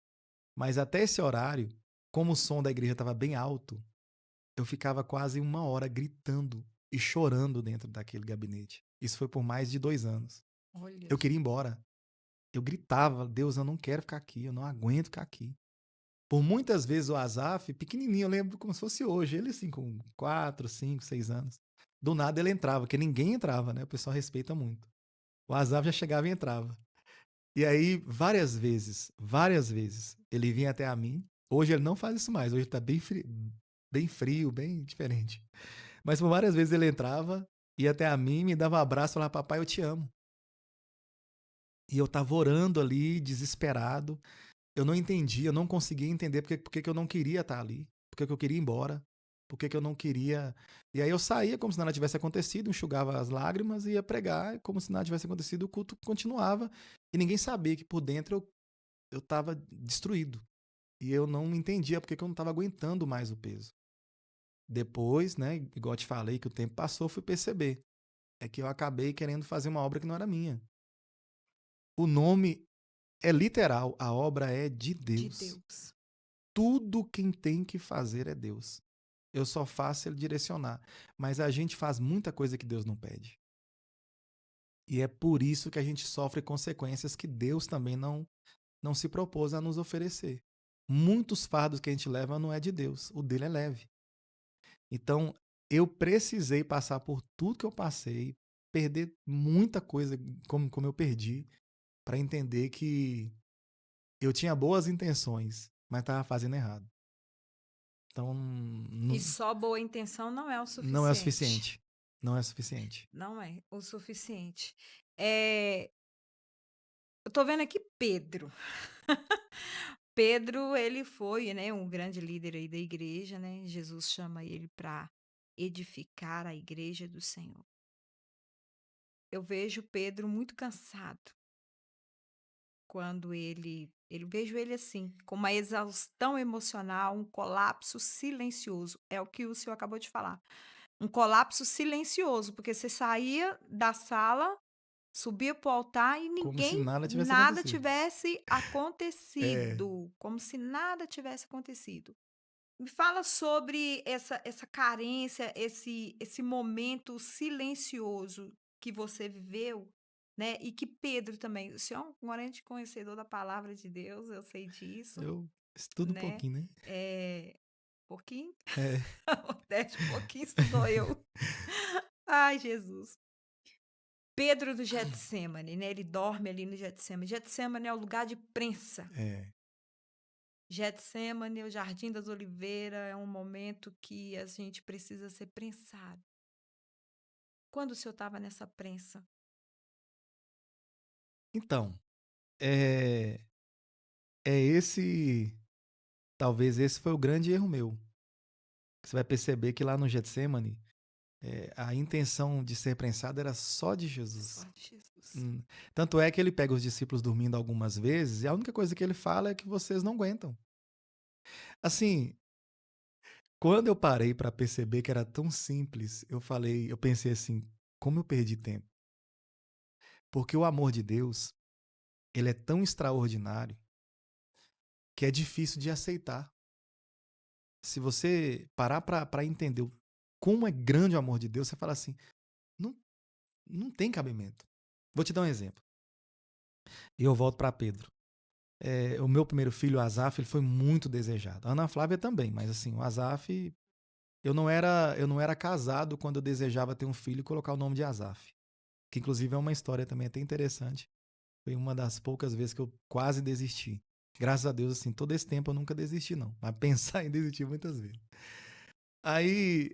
Mas até esse horário, como o som da igreja estava bem alto, eu ficava quase uma hora gritando e chorando dentro daquele gabinete. Isso foi por mais de 2 anos. Olha. Eu queria ir embora. Eu gritava, Deus, eu não quero ficar aqui, eu não aguento ficar aqui. Por muitas vezes o Asaf, pequenininho, eu lembro como se fosse hoje, ele assim com 4, 5, 6 anos. Do nada ele entrava, porque ninguém entrava, né? O pessoal respeita muito. O Asaf já chegava e entrava. E aí, várias vezes, ele vinha até a mim. Hoje ele não faz isso mais, hoje tá bem frio, bem diferente. Mas por várias vezes ele entrava, ia até a mim, me dava um abraço e falava, papai, eu te amo. E eu tava orando ali, desesperado. Eu não entendia, eu não conseguia entender porque que eu não queria estar ali, porque que eu queria ir embora, porque que eu não queria. E aí eu saía como se nada tivesse acontecido, enxugava as lágrimas e ia pregar, como se nada tivesse acontecido, o culto continuava. E ninguém sabia que por dentro eu tava destruído. E eu não entendia porque que eu não estava aguentando mais o peso. Depois, né, igual eu te falei, que o tempo passou, fui perceber. É que eu acabei querendo fazer uma obra que não era minha. O nome é literal, a obra é de De Deus. Deus. Tudo quem tem que fazer é Deus. Eu só faço ele direcionar. Mas a gente faz muita coisa que Deus não pede. E é por isso que a gente sofre consequências que Deus também não se propôs a nos oferecer. Muitos fardos que a gente leva não é de Deus, o dele é leve. Então, eu precisei passar por tudo que eu passei, perder muita coisa como eu perdi, para entender que eu tinha boas intenções, mas estava fazendo errado. Então, E só boa intenção não é o não é o suficiente. suficiente. Não é o suficiente. Não é o suficiente. Eh, eu tô vendo aqui Pedro. Pedro, ele foi, né, um grande líder aí da igreja, né? Jesus chama ele para edificar a igreja do Senhor. Eu vejo Pedro muito cansado quando ele vejo ele assim, com uma exaustão emocional, um colapso silencioso. É o que o senhor acabou de falar. Um colapso silencioso, porque você saía da sala, subia para o altar e Como se ninguém, nada tivesse nada acontecido. tivesse É, acontecido, como se nada tivesse acontecido. Me fala sobre essa carência, esse momento silencioso que você viveu, né, e que Pedro também, o senhor é um grande conhecedor da palavra de Deus, eu sei disso, eu estudo um né, pouquinho, né? pouquinho, É. modéstia, pouquinho estudou eu. Ai, Jesus. Pedro do Getsemane, né, ele dorme ali no Getsemane. Getsemane é o lugar de prensa. É. Getsemane, o Jardim das Oliveiras, é um momento que a gente precisa ser prensado. Quando o senhor estava nessa prensa? Então, é, é esse. Talvez esse foi o grande erro meu. Você vai perceber que lá no Getsemane, a intenção de ser prensado era só de Só Jesus. de Jesus. Tanto é que ele pega os discípulos dormindo algumas vezes e a única coisa que ele fala é que vocês não aguentam. Assim, quando eu parei para perceber que era tão simples, eu pensei assim, como eu perdi tempo. Porque o amor de Deus, ele é tão extraordinário que é difícil de aceitar. Se você parar para entender como é grande o amor de Deus, você fala assim, não, não tem cabimento. Vou te dar um exemplo. E eu volto para Pedro. O meu primeiro filho, o Asaf, ele foi muito desejado. A Ana Flávia também, mas assim, o Asaf, eu não era casado quando eu desejava ter um filho e colocar o nome de Asaf. Que inclusive é uma história também até interessante. Foi uma das poucas vezes que eu quase desisti. Graças a Deus, assim, todo esse tempo eu nunca desisti, não. Mas pensar em desistir muitas vezes. Aí,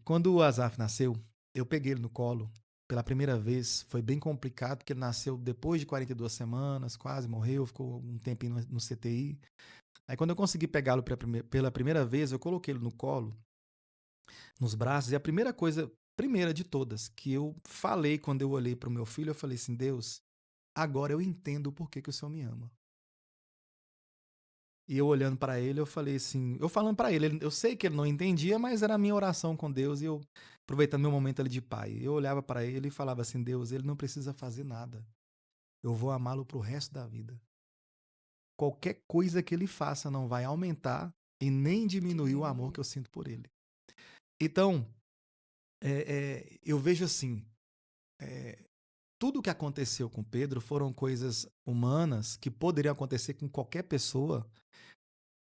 quando o Asaf nasceu, eu peguei ele no colo pela primeira vez. Foi bem complicado, porque ele nasceu depois de 42 semanas, quase morreu, ficou um tempinho no CTI. Aí, quando eu consegui pegá-lo pela primeira vez, eu coloquei ele no colo nos braços. E a primeira coisa, primeira de todas, que eu falei quando eu olhei para o meu filho, eu falei assim: Deus, agora eu entendo o porquê que o Senhor me ama. E eu olhando para ele, eu falei assim, eu falando para ele, eu sei que ele não entendia, mas era a minha oração com Deus e eu aproveitando meu momento ali de pai. Eu olhava para ele e falava assim: Deus, ele não precisa fazer nada. Eu vou amá-lo pro resto da vida. Qualquer coisa que ele faça não vai aumentar e nem diminuir o amor Diminuir. que eu sinto por ele. Então, eu vejo assim, tudo o que aconteceu com Pedro foram coisas humanas que poderiam acontecer com qualquer pessoa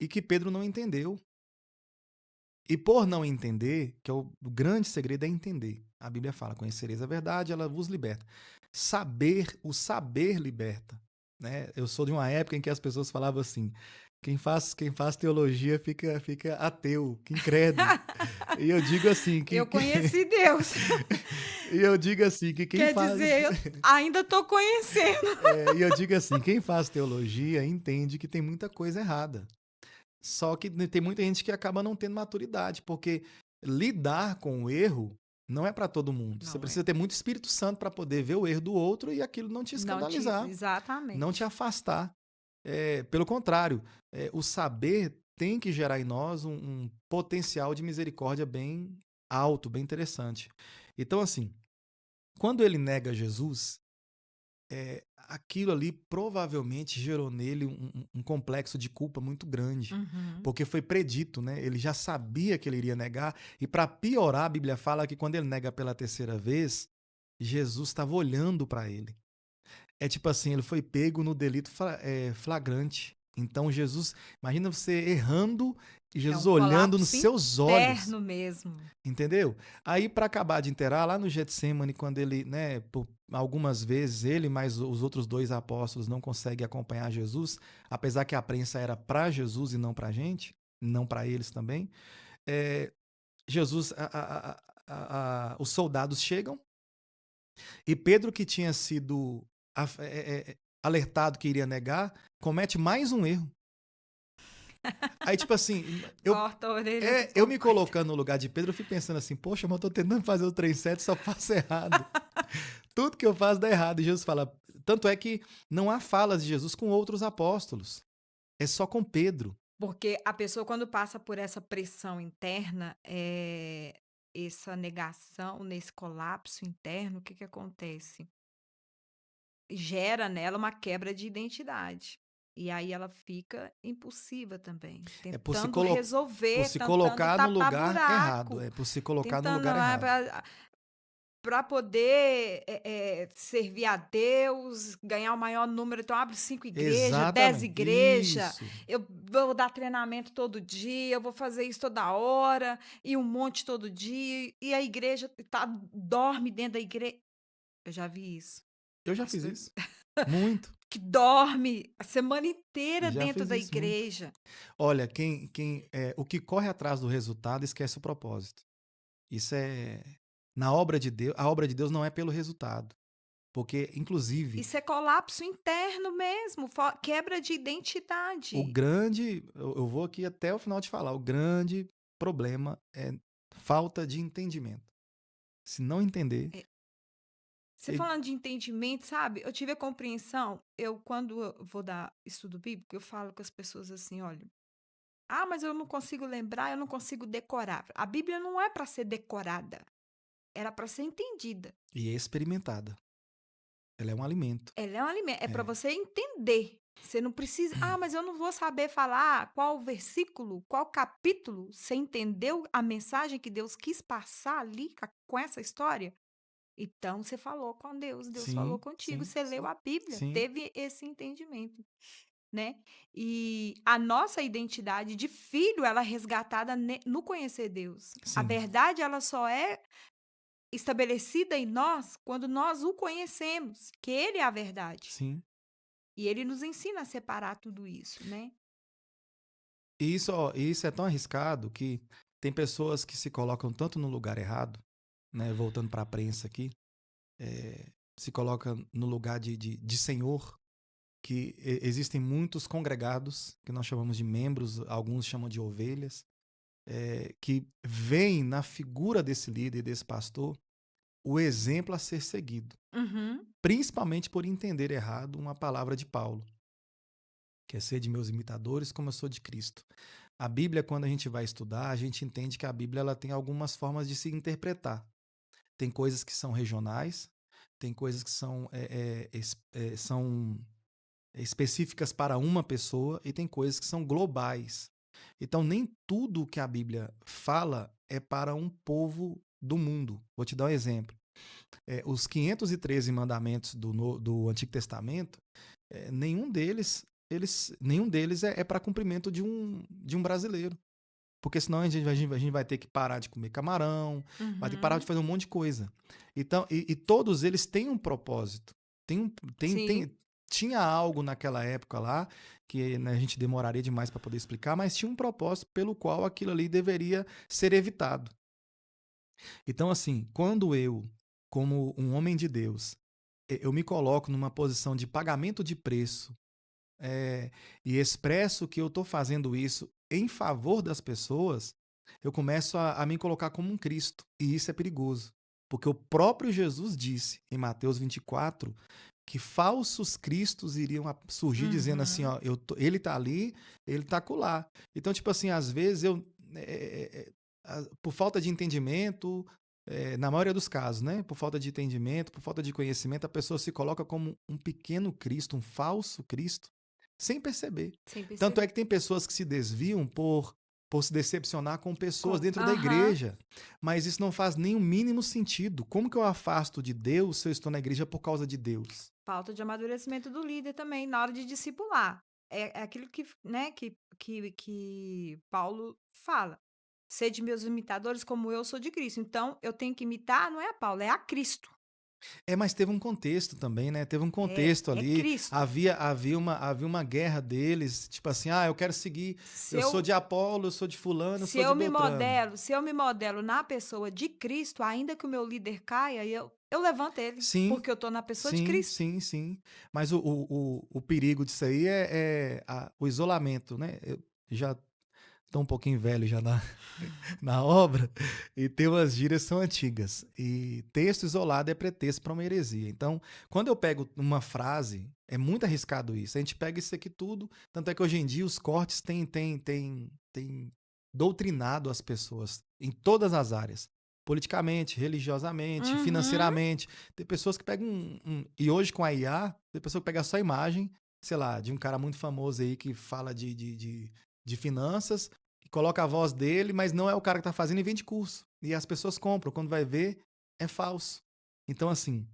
e que Pedro não entendeu. E por não entender, que é o grande segredo é entender. A Bíblia fala: conhecereis a verdade, ela vos liberta. Saber, o saber liberta. Né? Eu sou de uma época em que as pessoas falavam assim: quem faz teologia fica ateu, que incrédulo. E eu digo assim Eu conheci Deus. e eu digo assim que quem Quer faz dizer, eu ainda estou conhecendo. e eu digo assim, quem faz teologia entende que tem muita coisa errada. Só que tem muita gente que acaba não tendo maturidade, porque lidar com o erro não é para todo mundo. Você Não é. precisa ter muito Espírito Santo para poder ver o erro do outro e aquilo não te Não te escandalizar, não te exatamente. afastar. Pelo contrário, o saber tem que gerar em nós um potencial de misericórdia bem alto, bem interessante. Então, assim, quando ele nega Jesus, aquilo ali provavelmente gerou nele um complexo de culpa muito grande, Uhum. porque foi predito, né? Ele já sabia que ele iria negar, e para piorar, a Bíblia fala que quando ele nega pela terceira vez, Jesus estava olhando para ele. É tipo assim, ele foi pego no delito flagrante. Então Jesus, imagina você errando e É Jesus um olhando nos colapso seus olhos. interno mesmo. Entendeu? Aí, para acabar de inteirar, lá no Getsemane, quando ele, né, por algumas vezes, ele mais os outros dois apóstolos não conseguem acompanhar Jesus, apesar que a prensa era para Jesus e não para a gente, não para eles também, é, Jesus, os soldados chegam e Pedro, que tinha sido alertado que iria negar, comete mais um erro. Aí, tipo assim, Corta a orelha do eu me porco. colocando no lugar de Pedro, eu fico pensando assim, poxa, mas eu tô tentando fazer o trem certo e só faço errado. Tudo que eu faço dá errado. E Jesus fala. Tanto é que não há falas de Jesus com outros apóstolos. É só com Pedro. Porque a pessoa quando passa por essa pressão interna, essa negação, nesse colapso interno, o que que acontece? Gera nela uma quebra de identidade. E aí ela fica impulsiva também, É por se, tentando colo por resolver, se tentando colocar no tapar lugar errado. buraco, É por se colocar no tentando lugar errado. para poder, servir a Deus, ganhar o maior número, então abre 5 igrejas, 10 Exatamente. igreja, Isso. eu vou dar treinamento todo dia, eu vou fazer isso toda hora, e um monte todo dia, e a igreja dorme dentro da igreja. Eu já vi isso. Eu já fiz Pastor isso. Muito. que dorme a semana inteira Já dentro fiz da isso muito. igreja. Olha, o que corre atrás do resultado esquece o propósito. Isso é. Na obra de Deus, a obra de Deus não é pelo resultado. Porque, inclusive, Isso é colapso interno mesmo, quebra de identidade. eu vou aqui até o final de falar, o grande problema é falta de entendimento. Se não entender, É, você e- falando de entendimento, sabe? Eu tive a compreensão, quando eu vou dar estudo bíblico, eu falo com as pessoas assim, olha, mas eu não consigo lembrar, eu não consigo decorar. A Bíblia não é para ser decorada, era para ser entendida. e experimentada. Ela é um alimento. Ela é um alimento, é para É. você entender. Você não precisa, mas eu não vou saber falar qual versículo, qual capítulo. Você entendeu a mensagem que Deus quis passar ali com essa história? Então você falou com Deus, Deus falou Sim, contigo, sim, você leu sim, a Bíblia, sim, teve esse entendimento, né? E a nossa identidade de filho, ela é resgatada no conhecer Deus. A sim, verdade, ela só é estabelecida em nós quando nós o conhecemos, que ele é a verdade. sim. E ele nos ensina a separar tudo isso, né. E isso, ó, isso é tão arriscado que tem pessoas que se colocam tanto no lugar errado, né? Voltando para a prensa aqui, se coloca no lugar de senhor, que existem muitos congregados, que nós chamamos de membros, alguns chamam de ovelhas, que veem na figura desse líder, desse pastor, o exemplo a ser seguido, Uhum. principalmente por entender errado uma palavra de Paulo, que é ser de meus imitadores como eu sou de Cristo. A Bíblia, quando a gente vai estudar, a gente entende que a Bíblia ela tem algumas formas de se interpretar. Tem coisas que são regionais, tem coisas que são específicas para uma pessoa e tem coisas que são globais. Então, nem tudo que a Bíblia fala é para um povo do mundo. Vou te dar um exemplo. Os 513 mandamentos do Antigo Testamento, nenhum deles é para cumprimento de um brasileiro. Porque senão a gente vai ter que parar de comer camarão, vai ter que parar de Uhum. fazer um monte de coisa. Então, e todos eles têm um propósito. Tem, um- tem, Sim, tem, tinha algo naquela época lá, que né, a gente demoraria demais para poder explicar, mas tinha um propósito pelo qual aquilo ali deveria ser evitado. Então, assim, quando eu, como um homem de Deus, eu me coloco numa posição de pagamento de preço eh, e expresso que eu estou fazendo isso em favor das pessoas, eu começo a me colocar como um Cristo. E isso é perigoso. Porque o próprio Jesus disse em Mateus 24 que falsos cristos iriam surgir dizendo assim, uhum. ó, ele tá ali, ele tá acolá. Então, tipo assim, às vezes por falta de entendimento, na maioria dos casos, né? Por falta de entendimento, por falta de conhecimento, a pessoa se coloca como um pequeno Cristo, um falso Cristo, sem perceber. Sem Tanto é perceber. que tem pessoas que se desviam por se decepcionar com pessoas dentro da Aham. igreja. Mas isso não faz nem o mínimo sentido. Como que eu afasto de Deus se eu estou na igreja por causa de Deus? Falta de amadurecimento do líder também na hora de discipular. É aquilo que, né, que Paulo fala: "Sede meus imitadores como eu sou de Cristo". Então eu tenho que imitar não é a Paulo, é a Cristo. Mas teve um contexto também, né? Teve um contexto É ali. Cristo. Havia uma guerra deles, tipo assim, eu quero seguir, Se eu sou eu de Apolo, eu sou de fulano, eu se sou de eu me Beltrano. modelo se eu me modelo na pessoa de Cristo, ainda que o meu líder caia, eu levanto ele, Sim, porque eu estou na pessoa de sim, Cristo. sim, sim. Mas o perigo disso aí é o isolamento, né? Eu já tô um pouquinho velho já na obra, e tem umas gírias que são antigas. E texto isolado é pretexto para uma heresia. Então, quando eu pego uma frase, é muito arriscado isso. A gente pega isso aqui tudo, tanto é que hoje em dia os cortes têm doutrinado as pessoas em todas as áreas. Politicamente, religiosamente, Uhum. financeiramente. Tem pessoas que pegam e hoje com a IA, tem pessoa que pega só a imagem, sei lá, de um cara muito famoso aí que fala de finanças, coloca a voz dele, mas não é o cara que está fazendo e vende curso. E as pessoas compram. Quando vai ver, é falso. Então, assim,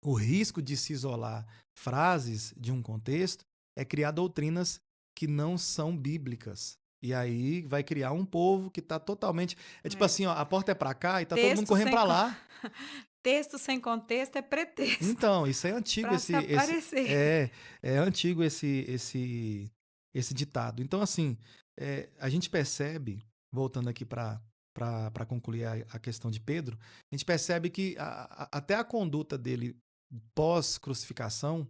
o risco de se isolar frases de um contexto é criar doutrinas que não são bíblicas. E aí vai criar um povo que está totalmente. É tipo É. assim, ó, a porta é para cá e tá todo mundo Texto correndo sem para con lá. texto sem contexto é pretexto Então, isso é antigo, para se aparecer. é antigo esse ditado. Então, assim, a gente percebe, voltando aqui para concluir a questão de Pedro, a gente percebe que até a conduta dele pós-crucificação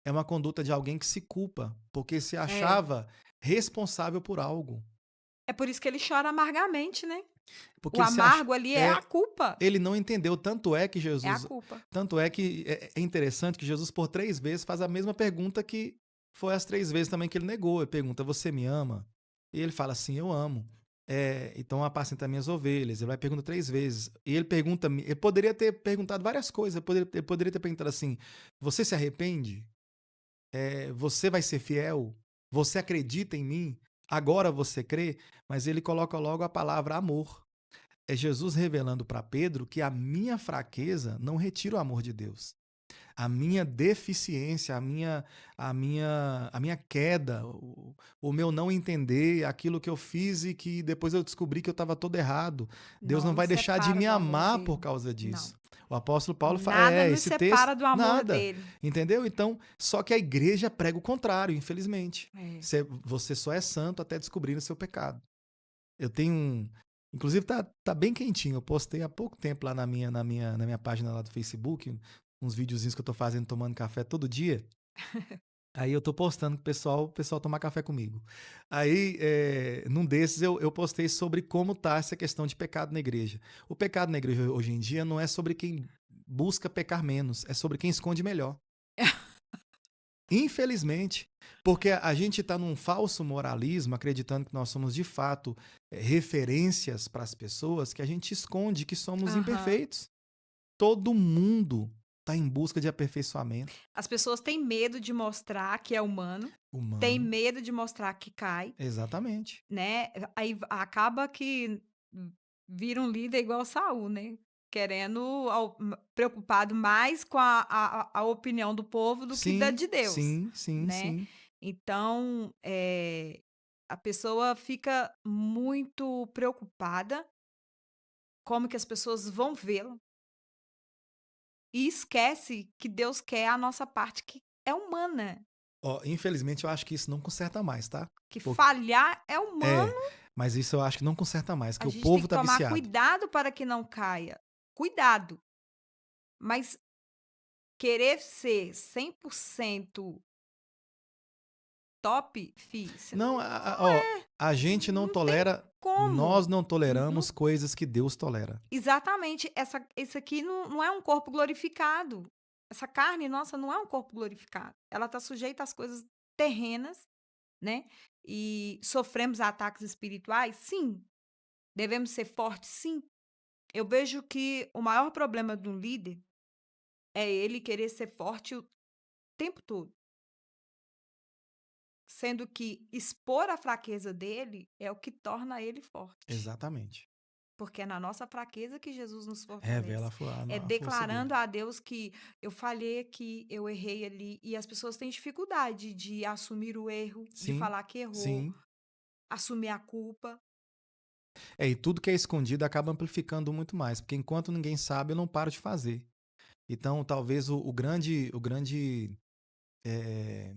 é uma conduta de alguém que se culpa, porque se É. achava responsável por algo. É por isso que ele chora amargamente, né. Porque O ele se acha. amargo ali é a culpa, Ele não entendeu, é a culpa. tanto é que é interessante que Jesus por 3 vezes faz a mesma pergunta que foi as 3 vezes também que ele negou, ele pergunta: "Você me ama?" E ele fala assim: "Eu amo". "Então apacenta minhas ovelhas", ele vai perguntar 3 vezes, e ele poderia ter perguntado várias coisas, ele poderia ter perguntado assim: "Você se arrepende? Você vai ser fiel? Você acredita em mim? Agora você crê?" Mas ele coloca logo a palavra amor. É Jesus revelando para Pedro que a minha fraqueza não retira o amor de Deus. A minha deficiência, a minha queda, o meu não entender, aquilo que eu fiz e que depois eu descobri que eu estava todo errado. Deus Não não nos vai deixar de separa me do amor amar por dele. causa Não. disso. O apóstolo Paulo fala, Nada nos esse texto, separa do amor nada. dele. Entendeu? Então, só que a igreja prega o contrário, infelizmente. É. Você só é santo até descobrir o seu pecado. Eu tenho um. Inclusive, tá bem quentinho. Eu postei há pouco tempo lá na minha página lá do Facebook, uns videozinhos que eu tô fazendo tomando café todo dia. Aí eu tô postando com o pessoal tomar café comigo. Aí, num desses eu postei sobre como tá essa questão de pecado na igreja. O pecado na igreja hoje em dia não é sobre quem busca pecar menos, é sobre quem esconde melhor. Infelizmente, porque a gente está num falso moralismo, acreditando que nós somos de fato referências para as pessoas, que a gente esconde que somos Aham. imperfeitos. Todo mundo está em busca de aperfeiçoamento As pessoas têm medo de mostrar que é humano, têm humano. medo de mostrar que cai, Exatamente. né, aí acaba que vira um líder igual Saul, né, querendo preocupado mais com a opinião do povo do que da Sim, de Deus, sim, sim, né. sim. Então, a pessoa fica muito preocupada como que as pessoas vão vê-la e esquece que Deus quer a nossa parte que é humana, Ó, infelizmente eu acho que isso não conserta mais, tá? que Por- falhar é humano. É, mas isso eu acho que não conserta mais, que A o gente tem povo que tá tomar viciado. cuidado para que não caia. Cuidado, mas querer ser 100% top, fi, Não, não ó, a gente não não tem tolera, nós como. não Não toleramos coisas que Deus tolera. exatamente, esse aqui não é um corpo glorificado. Essa carne nossa não é um corpo glorificado. Ela está sujeita às coisas terrenas, né, e sofremos ataques espirituais? Sim. Devemos ser fortes? Sim. Eu vejo que o maior problema de um líder é ele querer ser forte o tempo todo, sendo que expor a fraqueza dele é o que torna ele forte, Exatamente. porque é na nossa fraqueza que Jesus nos Revela fortalece. É a força dele. declarando a Deus que eu falhei aqui, eu errei ali, e as pessoas têm dificuldade de assumir o erro, de Sim, falar que errou, sim. assumir a culpa. E tudo que é escondido acaba amplificando muito mais, porque enquanto ninguém sabe, eu não paro de fazer. Então, talvez o grande eh,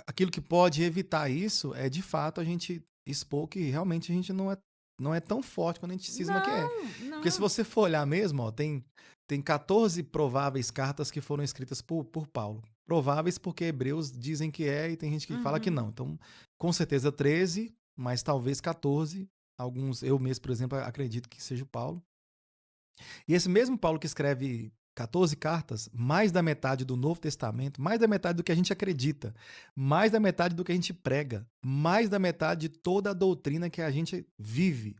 aquilo que pode evitar isso é, de fato, a gente expor que realmente a gente não é tão forte quanto a gente cisma que é. Não, Porque se não. você for olhar mesmo, ó, tem 14 prováveis cartas que foram escritas por Paulo. Prováveis porque Hebreus dizem que é e tem gente que fala que Uhum, não. Então, com certeza 13, mas talvez 14. Alguns, eu mesmo, por exemplo, acredito que seja o Paulo. E esse mesmo Paulo que escreve 14 cartas, mais da metade do Novo Testamento, mais da metade do que a gente acredita, mais da metade do que a gente prega, mais da metade de toda a doutrina que a gente vive,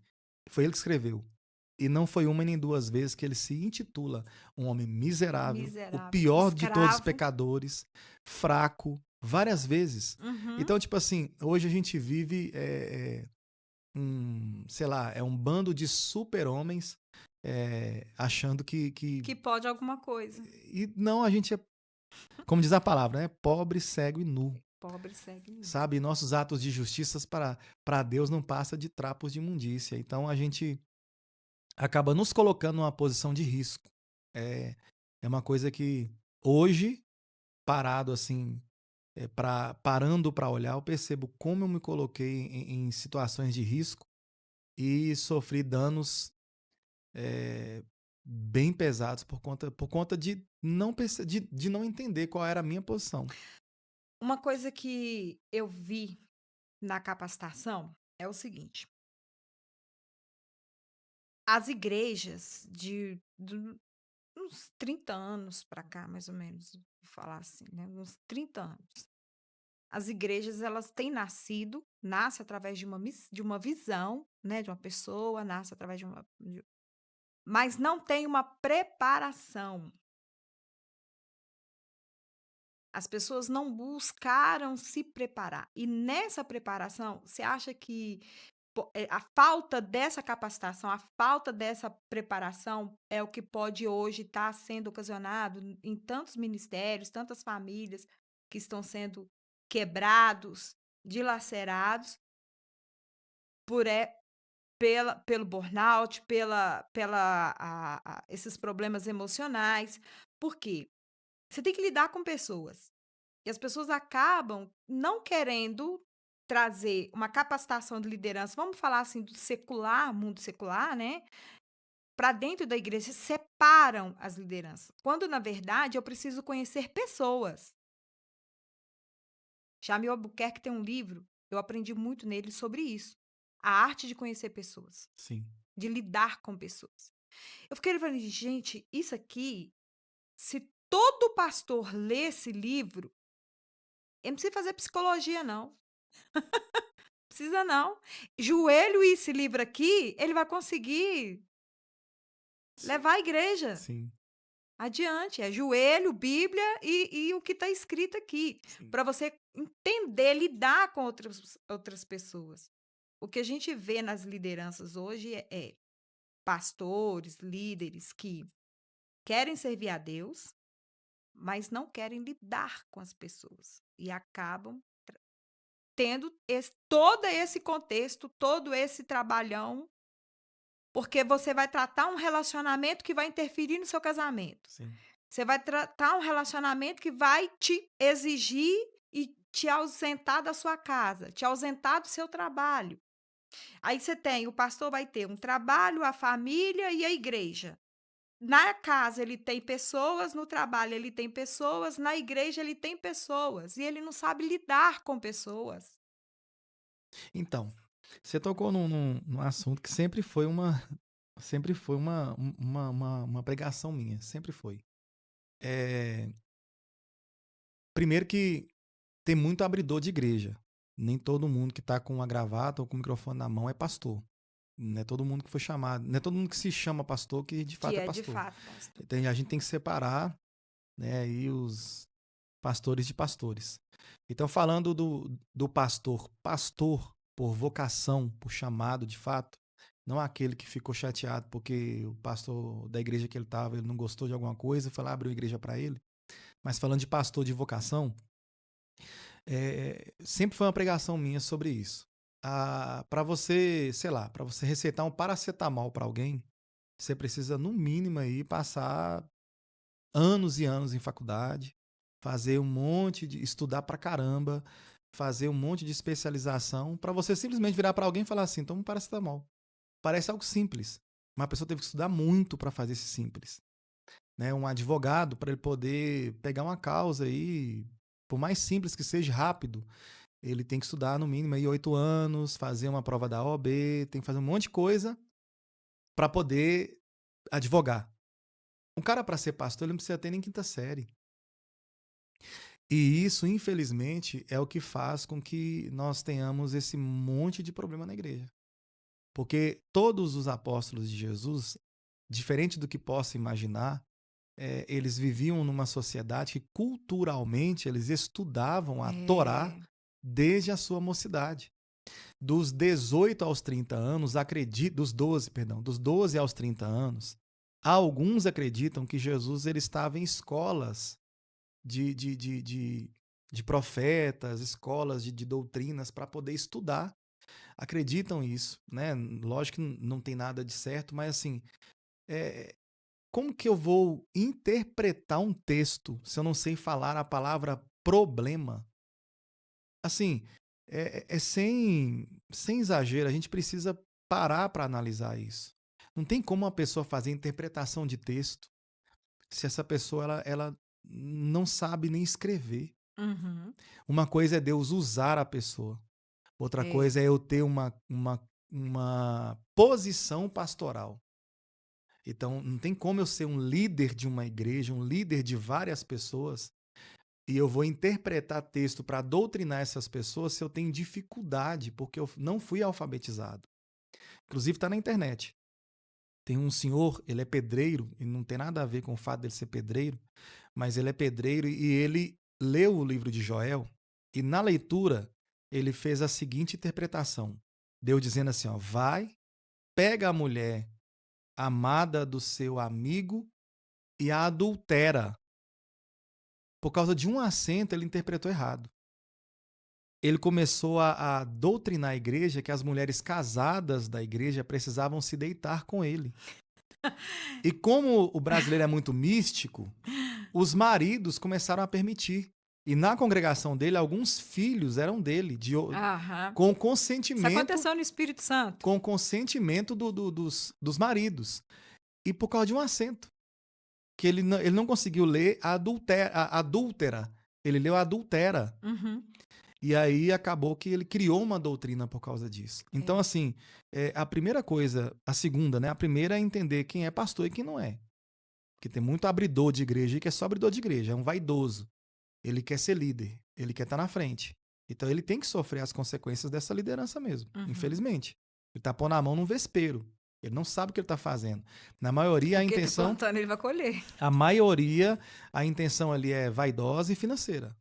foi ele que escreveu. E não foi uma nem duas vezes que ele se intitula um homem miserável, o miserável, pior de todos os escravo. pecadores, fraco, várias vezes. Uhum. Então, tipo assim, hoje a gente vive sei lá, é um bando de super-homens achando que. Que pode alguma coisa. E não, a gente é, como diz a palavra, né? Pobre, cego e nu. Pobre segue nu. Sabe? Nossos atos de justiça para Deus não passa de trapos de imundícia. Então a gente acaba nos colocando numa posição de risco. É, é uma coisa que hoje, parado assim, parando para olhar, eu percebo como eu me coloquei em situações de risco e sofri danos eh, bem pesados por conta de de não entender qual era a minha posição. Uma coisa que eu vi na capacitação é o seguinte: as igrejas de uns 30 anos para cá, mais ou menos, vou falar assim, né, uns 30 anos. As igrejas elas têm nasce através de uma visão, né, de uma pessoa, nasce através mas não tem uma preparação. As pessoas não buscaram se preparar. E nessa preparação, você acha que a falta dessa capacitação, a falta dessa preparação é o que pode hoje estar sendo ocasionado em tantos ministérios, tantas famílias que estão sendo quebrados, dilacerados por pelo burnout, esses problemas emocionais. Por quê? Você tem que lidar com pessoas. E as pessoas acabam não querendo trazer uma capacitação de liderança, vamos falar assim, do secular, mundo secular, né? Para dentro da igreja, separam as lideranças. Quando, na verdade, eu preciso conhecer pessoas. Jamil Albuquerque tem um livro, eu aprendi muito nele sobre isso, a arte de conhecer pessoas, Sim. de lidar com pessoas. Eu fiquei falando: "Gente, isso aqui, se todo pastor ler esse livro, ele não precisa fazer psicologia não, precisa não. Joelho e esse livro aqui, ele vai conseguir Sim. levar a igreja Sim. adiante. É joelho, Bíblia e o que está escrito aqui, Sim. para você entender, lidar com outras pessoas. O que a gente vê nas lideranças hoje é pastores, líderes que querem servir a Deus, mas não querem lidar com as pessoas e acabam tendo todo esse contexto, todo esse trabalhão, porque você vai tratar um relacionamento que vai interferir no seu casamento. Sim. Você vai tratar um relacionamento que vai te exigir e te ausentar da sua casa, te ausentar do seu trabalho. Aí você tem, o pastor vai ter um trabalho, a família e a igreja. Na casa ele tem pessoas, no trabalho ele tem pessoas, na igreja ele tem pessoas, e ele não sabe lidar com pessoas. Então, você tocou num assunto que sempre foi uma pregação minha, sempre foi. Eh, primeiro que tem muito abridor de igreja. Nem todo mundo que está com uma gravata ou com o microfone na mão é pastor. Não é todo mundo que foi chamado, não é todo mundo que se chama pastor que de Que fato é é de pastor. fato, pastor. A gente tem que separar, né, aí os pastores de pastores. Então, falando do pastor, pastor por vocação, por chamado de fato, não aquele que ficou chateado porque o pastor da igreja que ele estava, ele não gostou de alguma coisa e foi lá abrir uma igreja para ele, mas falando de pastor de vocação, sempre foi uma pregação minha sobre isso. Para você, sei lá, para você receitar um paracetamol para alguém, você precisa, no mínimo, aí, passar anos e anos em faculdade, fazer um monte de. Estudar pra caramba, fazer um monte de especialização, para você simplesmente virar para alguém e falar assim: toma um paracetamol. Parece algo simples, mas a pessoa teve que estudar muito para fazer esse simples. Né? Um advogado, para ele poder pegar uma causa aí, por mais simples que seja, rápido, ele tem que estudar no mínimo aí 8 anos, fazer uma prova da OAB, tem que fazer um monte de coisa para poder advogar. Um cara, para ser pastor, ele não precisa ter nem quinta série. E isso, infelizmente, é o que faz com que nós tenhamos esse monte de problema na igreja. Porque todos os apóstolos de Jesus, diferente do que possa imaginar, eles viviam numa sociedade que culturalmente eles estudavam a Torá É, desde a sua mocidade. Dos 18 aos 30 anos, dos 12, perdão, dos 12 aos 30 anos, alguns acreditam que Jesus ele estava em escolas de, de, de, de, de profetas, escolas de doutrinas para poder estudar. Acreditam isso, né? Lógico que não tem nada de certo, mas assim, é, como que eu vou interpretar um texto se eu não sei falar a palavra problema? Assim, sem exagero, a gente precisa parar para analisar isso. Não tem como uma pessoa fazer interpretação de texto se essa pessoa ela não sabe nem escrever. uhum, Uma coisa é Deus usar a pessoa, outra é, coisa é eu ter uma posição pastoral. Então, não tem como eu ser um líder de uma igreja, um líder de várias pessoas, e eu vou interpretar texto para doutrinar essas pessoas se eu tenho dificuldade, porque eu não fui alfabetizado. Inclusive, está na internet. Tem um senhor, ele é pedreiro, e não tem nada a ver com o fato dele ser pedreiro, mas ele é pedreiro e ele leu o livro de Joel, e na leitura ele fez a seguinte interpretação. Deus dizendo assim, ó, vai, pega a mulher amada do seu amigo e a adultera. Por causa de um acento, ele interpretou errado. Ele começou a doutrinar a igreja que as mulheres casadas da igreja precisavam se deitar com ele. E como o brasileiro é muito místico, os maridos começaram a permitir. E na congregação dele, alguns filhos eram dele, aham. com Isso consentimento, aconteceu no Espírito Santo. com consentimento dos maridos. E por causa de um acento. Que ele não conseguiu ler a adúltera. Ele leu a adultera. Uhum. E aí acabou que ele criou uma doutrina por causa disso. Então, É. assim, a primeira coisa, a segunda, né? A primeira é entender quem é pastor e quem não é. Porque tem muito abridor de igreja que é só abridor de igreja, é um vaidoso. Ele quer ser líder, ele quer estar na frente. Então ele tem que sofrer as consequências dessa liderança mesmo, Uhum. infelizmente. Ele tá pondo a mão num vespeiro. Ele não sabe o que ele está fazendo. Na maioria, O que ele plantando, ele vai colher. a maioria, a intenção ali é vaidosa e financeira.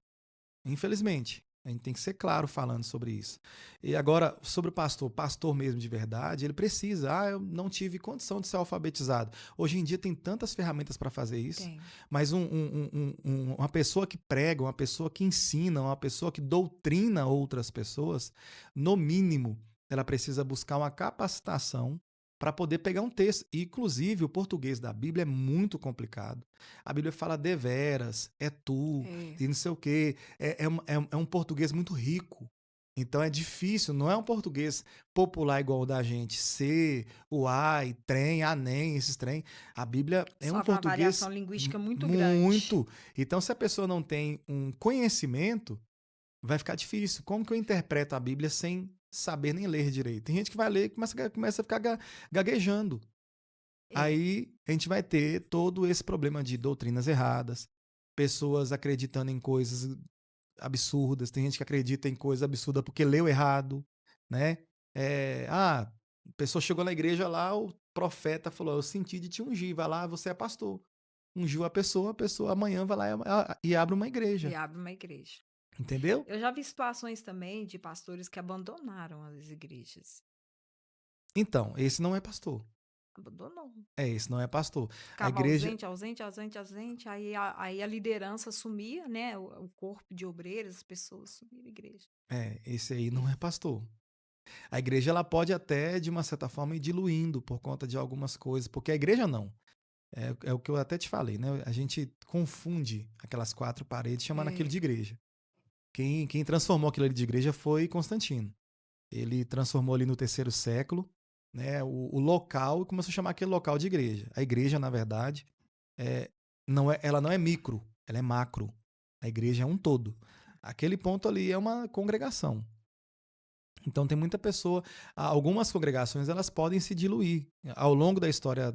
Infelizmente. A gente tem que ser claro falando sobre isso. E agora, sobre o pastor mesmo de verdade, ele precisa. Ah, eu não tive condição de ser alfabetizado. Hoje em dia tem tantas ferramentas para fazer isso, Tem. mas uma pessoa que prega, uma pessoa que ensina, uma pessoa que doutrina outras pessoas, no mínimo, ela precisa buscar uma capacitação para poder pegar um texto. E, inclusive, o português da Bíblia é muito complicado. A Bíblia fala deveras, é tu, É. e não sei o quê. É um português muito rico. Então é difícil, não é um português popular igual o da gente. Ser, uai, trem, anem, esses trem. A Bíblia é um Sofre uma português variação linguística muito grande. muito. Então, se a pessoa não tem um conhecimento, vai ficar difícil. Como que eu interpreto a Bíblia sem saber nem ler direito? Tem gente que vai ler e começa a ficar gaguejando. É. Aí a gente vai ter todo esse problema de doutrinas erradas, pessoas acreditando em coisas absurdas, tem gente que acredita em coisa absurda porque leu errado, né? A pessoa chegou na igreja lá, o profeta falou: Eu senti de te ungir, vai lá, você é pastor. Ungiu a pessoa amanhã vai lá e abre uma E igreja. abre uma igreja. Entendeu? Eu já vi situações também de pastores que abandonaram as igrejas. Então, esse não é pastor. Abandonou. Esse não é pastor. A Ficava igreja. ausente, ausente, ausente, ausente. Aí a liderança sumia, né? O corpo de obreiros, as pessoas sumiam da igreja. Esse aí não Isso. é pastor. A igreja ela pode até, de uma certa forma, ir diluindo por conta de algumas coisas, porque a igreja não. É o que eu até te falei, né? A gente confunde aquelas quatro paredes chamando aquilo de É. igreja. Quem transformou aquilo ali de igreja foi Constantino. Ele transformou ali no terceiro século, né, o local e começou a chamar aquele local de igreja. A igreja, na verdade, é, ela não é micro, ela é macro. A igreja é um todo. Aquele ponto ali é uma congregação. Então tem muita pessoa, algumas congregações elas podem se diluir. Ao longo da história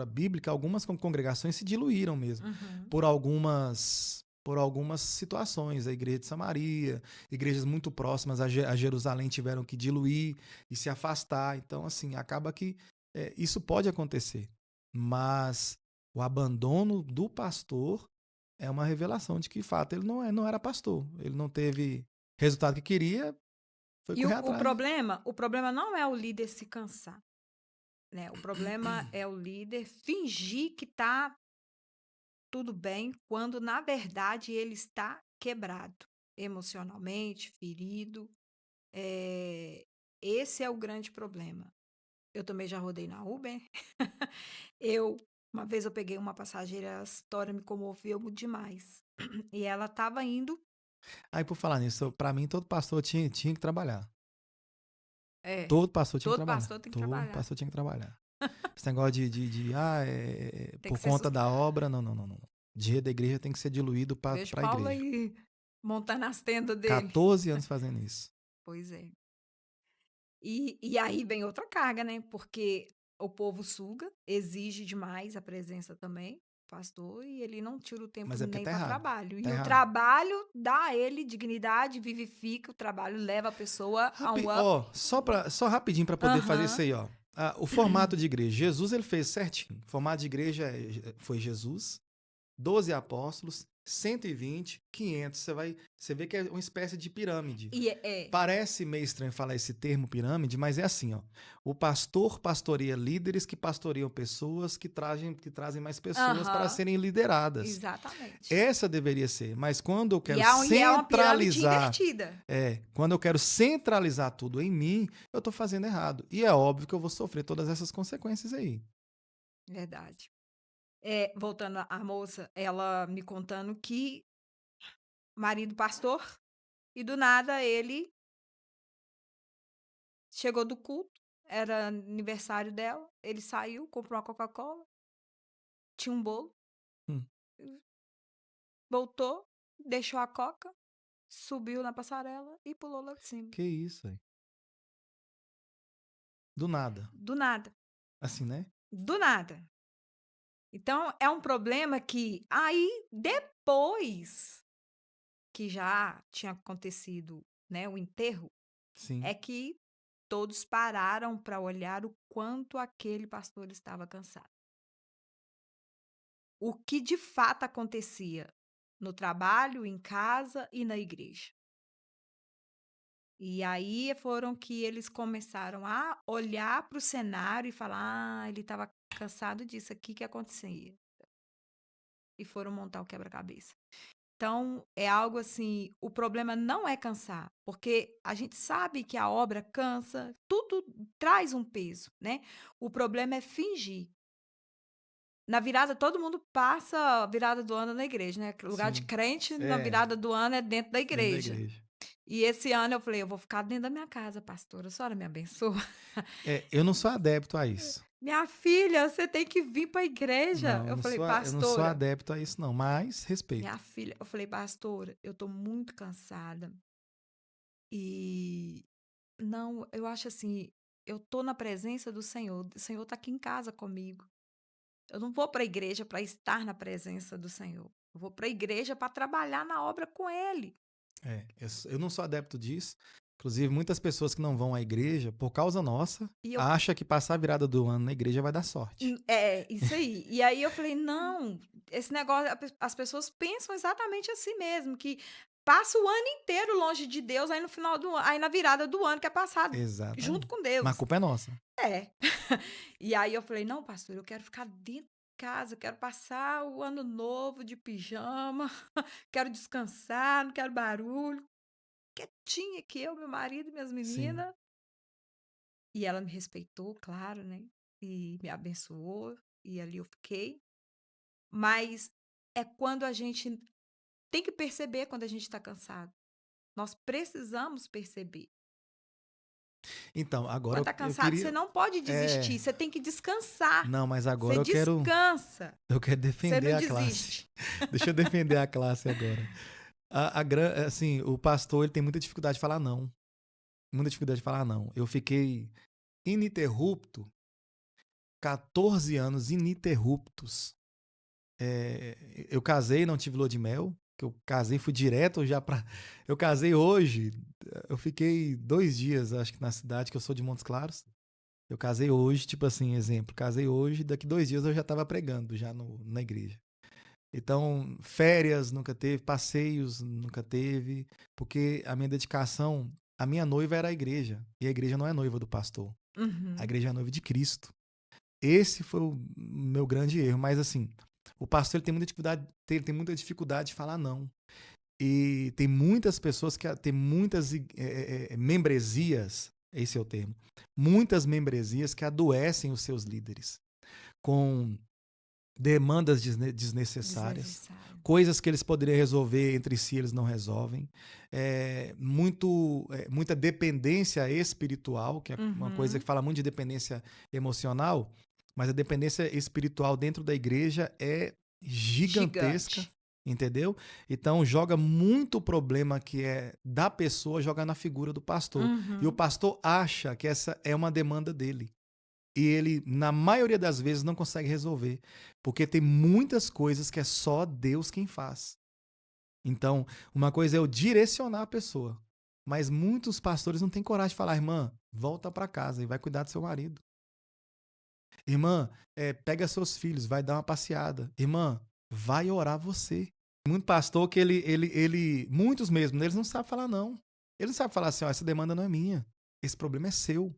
bíblica, algumas congregações se diluíram mesmo Uhum. por algumas situações. A igreja de Samaria, igrejas muito próximas a Jerusalém tiveram que diluir e se afastar. Então assim, acaba que isso pode acontecer. Mas o abandono do pastor é uma revelação de que, de fato, ele não era pastor. Ele não teve resultado que queria, foi E o, correr o atrás. problema, o problema não é o líder se cansar, né? O problema é o líder fingir que tá tudo bem, quando na verdade ele está quebrado emocionalmente, ferido. Eh, Esse é o grande problema. Eu também já rodei na Uber. Eu Uma vez eu peguei uma passageira, a história me comoveu demais. E ela estava indo. Aí, por falar nisso, pra mim, todo pastor tinha que trabalhar. É, Todo pastor tinha que todo trabalhar. pastor tem que Todo trabalhar. pastor tinha que trabalhar. Esse negócio Tem por que ser conta da obra, não, não, não, não. Dinheiro da igreja tem que ser diluído Vejo pra Paulo igreja. aí montando as tendas dele. 14 anos fazendo isso. Pois é. E aí vem outra carga, né? Porque o povo suga, exige demais a presença também, pastor, e ele não tira o tempo Mas é porque nem tá para errado. trabalho. Tá E o errado. trabalho dá a ele dignidade, vivifica, o trabalho leva a pessoa a um up. Ó, só rapidinho pra poder fazer isso Aham. aí, ó. O formato de igreja. Jesus, ele fez certinho. O formato de igreja foi Jesus, 12 apóstolos, 120, 500. Você vê que é uma espécie de pirâmide. E é. Parece meio estranho falar esse termo pirâmide, mas é assim, ó. O pastor pastoreia líderes que pastoreiam pessoas que trazem mais pessoas para Aham. serem lideradas. Exatamente. Essa deveria ser, mas quando eu E quero é uma pirâmide centralizar, invertida. quando eu quero centralizar tudo em mim, eu estou fazendo errado. E é óbvio que eu vou sofrer todas essas consequências aí. Verdade. Voltando à moça, ela me contando que marido pastor, e do nada ele chegou do culto, era aniversário dela, ele saiu, comprou uma Coca-Cola, tinha um bolo, Hum. voltou, deixou a Coca, subiu na passarela e pulou lá de cima. Que isso, velho. Do nada. Do nada, Assim, né? do nada. Então, é um problema que aí depois que já tinha acontecido, né, o enterro, Sim, é que todos pararam para olhar o quanto aquele pastor estava cansado. O que de fato acontecia no trabalho, em casa e na igreja. E aí foram que eles começaram a olhar para o cenário e falar: "Ah, ele estava cansado disso aqui que acontecia". E foram montar o quebra-cabeça. Então, é algo assim, o problema não é cansar, porque a gente sabe que a obra cansa, tudo traz um peso, né? O problema é fingir. Na virada, todo mundo passa a virada do ano na igreja, né? Lugar de sim. crente, na É, virada do ano é dentro da dentro da igreja. igreja. E esse ano eu falei, eu vou ficar dentro da minha casa, pastora. A senhora me abençoa. É, eu não sou adepto a isso. Minha filha, você tem que vir para a igreja. Não, Eu falei, eu não sou pastora, adepto a isso, não. Mas minha respeito. filha, eu falei, pastora, eu tô muito cansada. E não, eu acho assim, eu tô na presença do Senhor. O Senhor tá aqui em casa comigo. Eu não vou para a igreja para estar na presença do Senhor. Eu vou para a igreja para trabalhar na obra com Ele. É, eu não sou adepto disso. Inclusive, muitas pessoas que não vão à igreja, por causa nossa, E eu acham que passar a virada do ano na igreja vai dar sorte. É, isso aí. E aí eu falei: "Não, esse negócio", as pessoas pensam exatamente assim mesmo, que passa o ano inteiro longe de Deus, aí no final do aí na virada do ano quer passar junto Exatamente. com Mas a Deus. culpa é nossa. É. E aí eu falei: "Não, pastor, eu quero ficar dentro de casa, eu quero passar o ano novo de pijama, quero descansar, não quero barulho, quietinha aqui eu, meu marido e minhas Sim. meninas". E ela me respeitou, claro, né, e me abençoou, e ali eu fiquei. Mas é quando a gente tem que perceber quando a gente está cansado. Nós precisamos perceber. Então, agora Quando está eu cansado, você queria. não pode É. desistir, você tem que descansar. Não, mas Você agora descansa, eu quero você defender não a classe. desiste. Deixa eu defender a classe agora. Assim, o pastor ele tem muita dificuldade de falar não. Muita dificuldade de falar não. Eu fiquei ininterrupto, 14 anos ininterruptos. Eu casei, não tive lua de mel. Que eu casei, fui direto já pra. Eu casei hoje. Eu fiquei 2 dias, acho que na cidade, que eu sou de Montes Claros. Eu casei hoje, tipo assim, exemplo. Casei hoje, daqui 2 dias eu já estava pregando já na igreja. Então, férias nunca teve, passeios nunca teve, porque a minha dedicação, a minha noiva era a igreja, e a igreja não é noiva do pastor, a Uhum, igreja é noiva de Cristo. Esse foi o meu grande erro, mas assim, o pastor ele tem muita dificuldade de falar não. E tem muitas pessoas que tem muitas membresias, esse é o termo, muitas membresias que adoecem os seus líderes com demandas desnecessárias, desnecessário. coisas que eles poderiam resolver entre si, eles não resolvem. Muita dependência espiritual, que é uma coisa que Uhum, fala muito de dependência emocional, mas a dependência espiritual dentro da igreja é gigantesca, gigante. entendeu? Então joga muito problema que é da pessoa, joga na figura do pastor. E o Uhum, pastor acha que essa é uma demanda dele. E ele, na maioria das vezes, não consegue resolver. Porque tem muitas coisas que é só Deus quem faz. Então, uma coisa é eu direcionar a pessoa. Mas muitos pastores não têm coragem de falar, irmã, volta para casa e vai cuidar do seu marido. Irmã, pega seus filhos, vai dar uma passeada. Irmã, vai orar você. Muito pastor que muitos mesmo, eles não sabem falar não. Ele não sabe falar assim, ó, essa demanda não é minha. Esse problema é seu.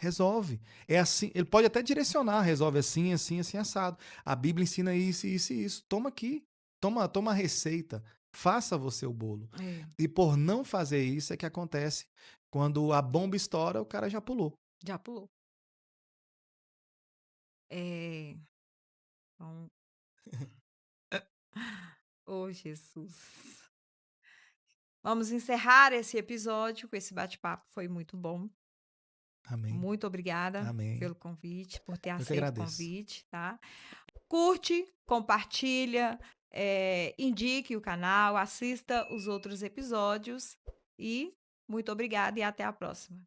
Resolve. É assim, ele pode até direcionar, resolve assim, assim, assim, assado. A Bíblia ensina isso, isso e isso. Toma aqui. Toma a receita. Faça você o bolo. é, E por não fazer isso é que acontece. Quando a bomba estoura, o cara já pulou. já pulou. É, então, oh Jesus. Vamos encerrar esse episódio com esse bate-papo, foi muito bom. Amém. Muito obrigada Amém. pelo convite, por ter Eu que aceito o agradeço. convite, tá? Curte, compartilha, indique o canal, assista os outros episódios e muito obrigada e até a próxima.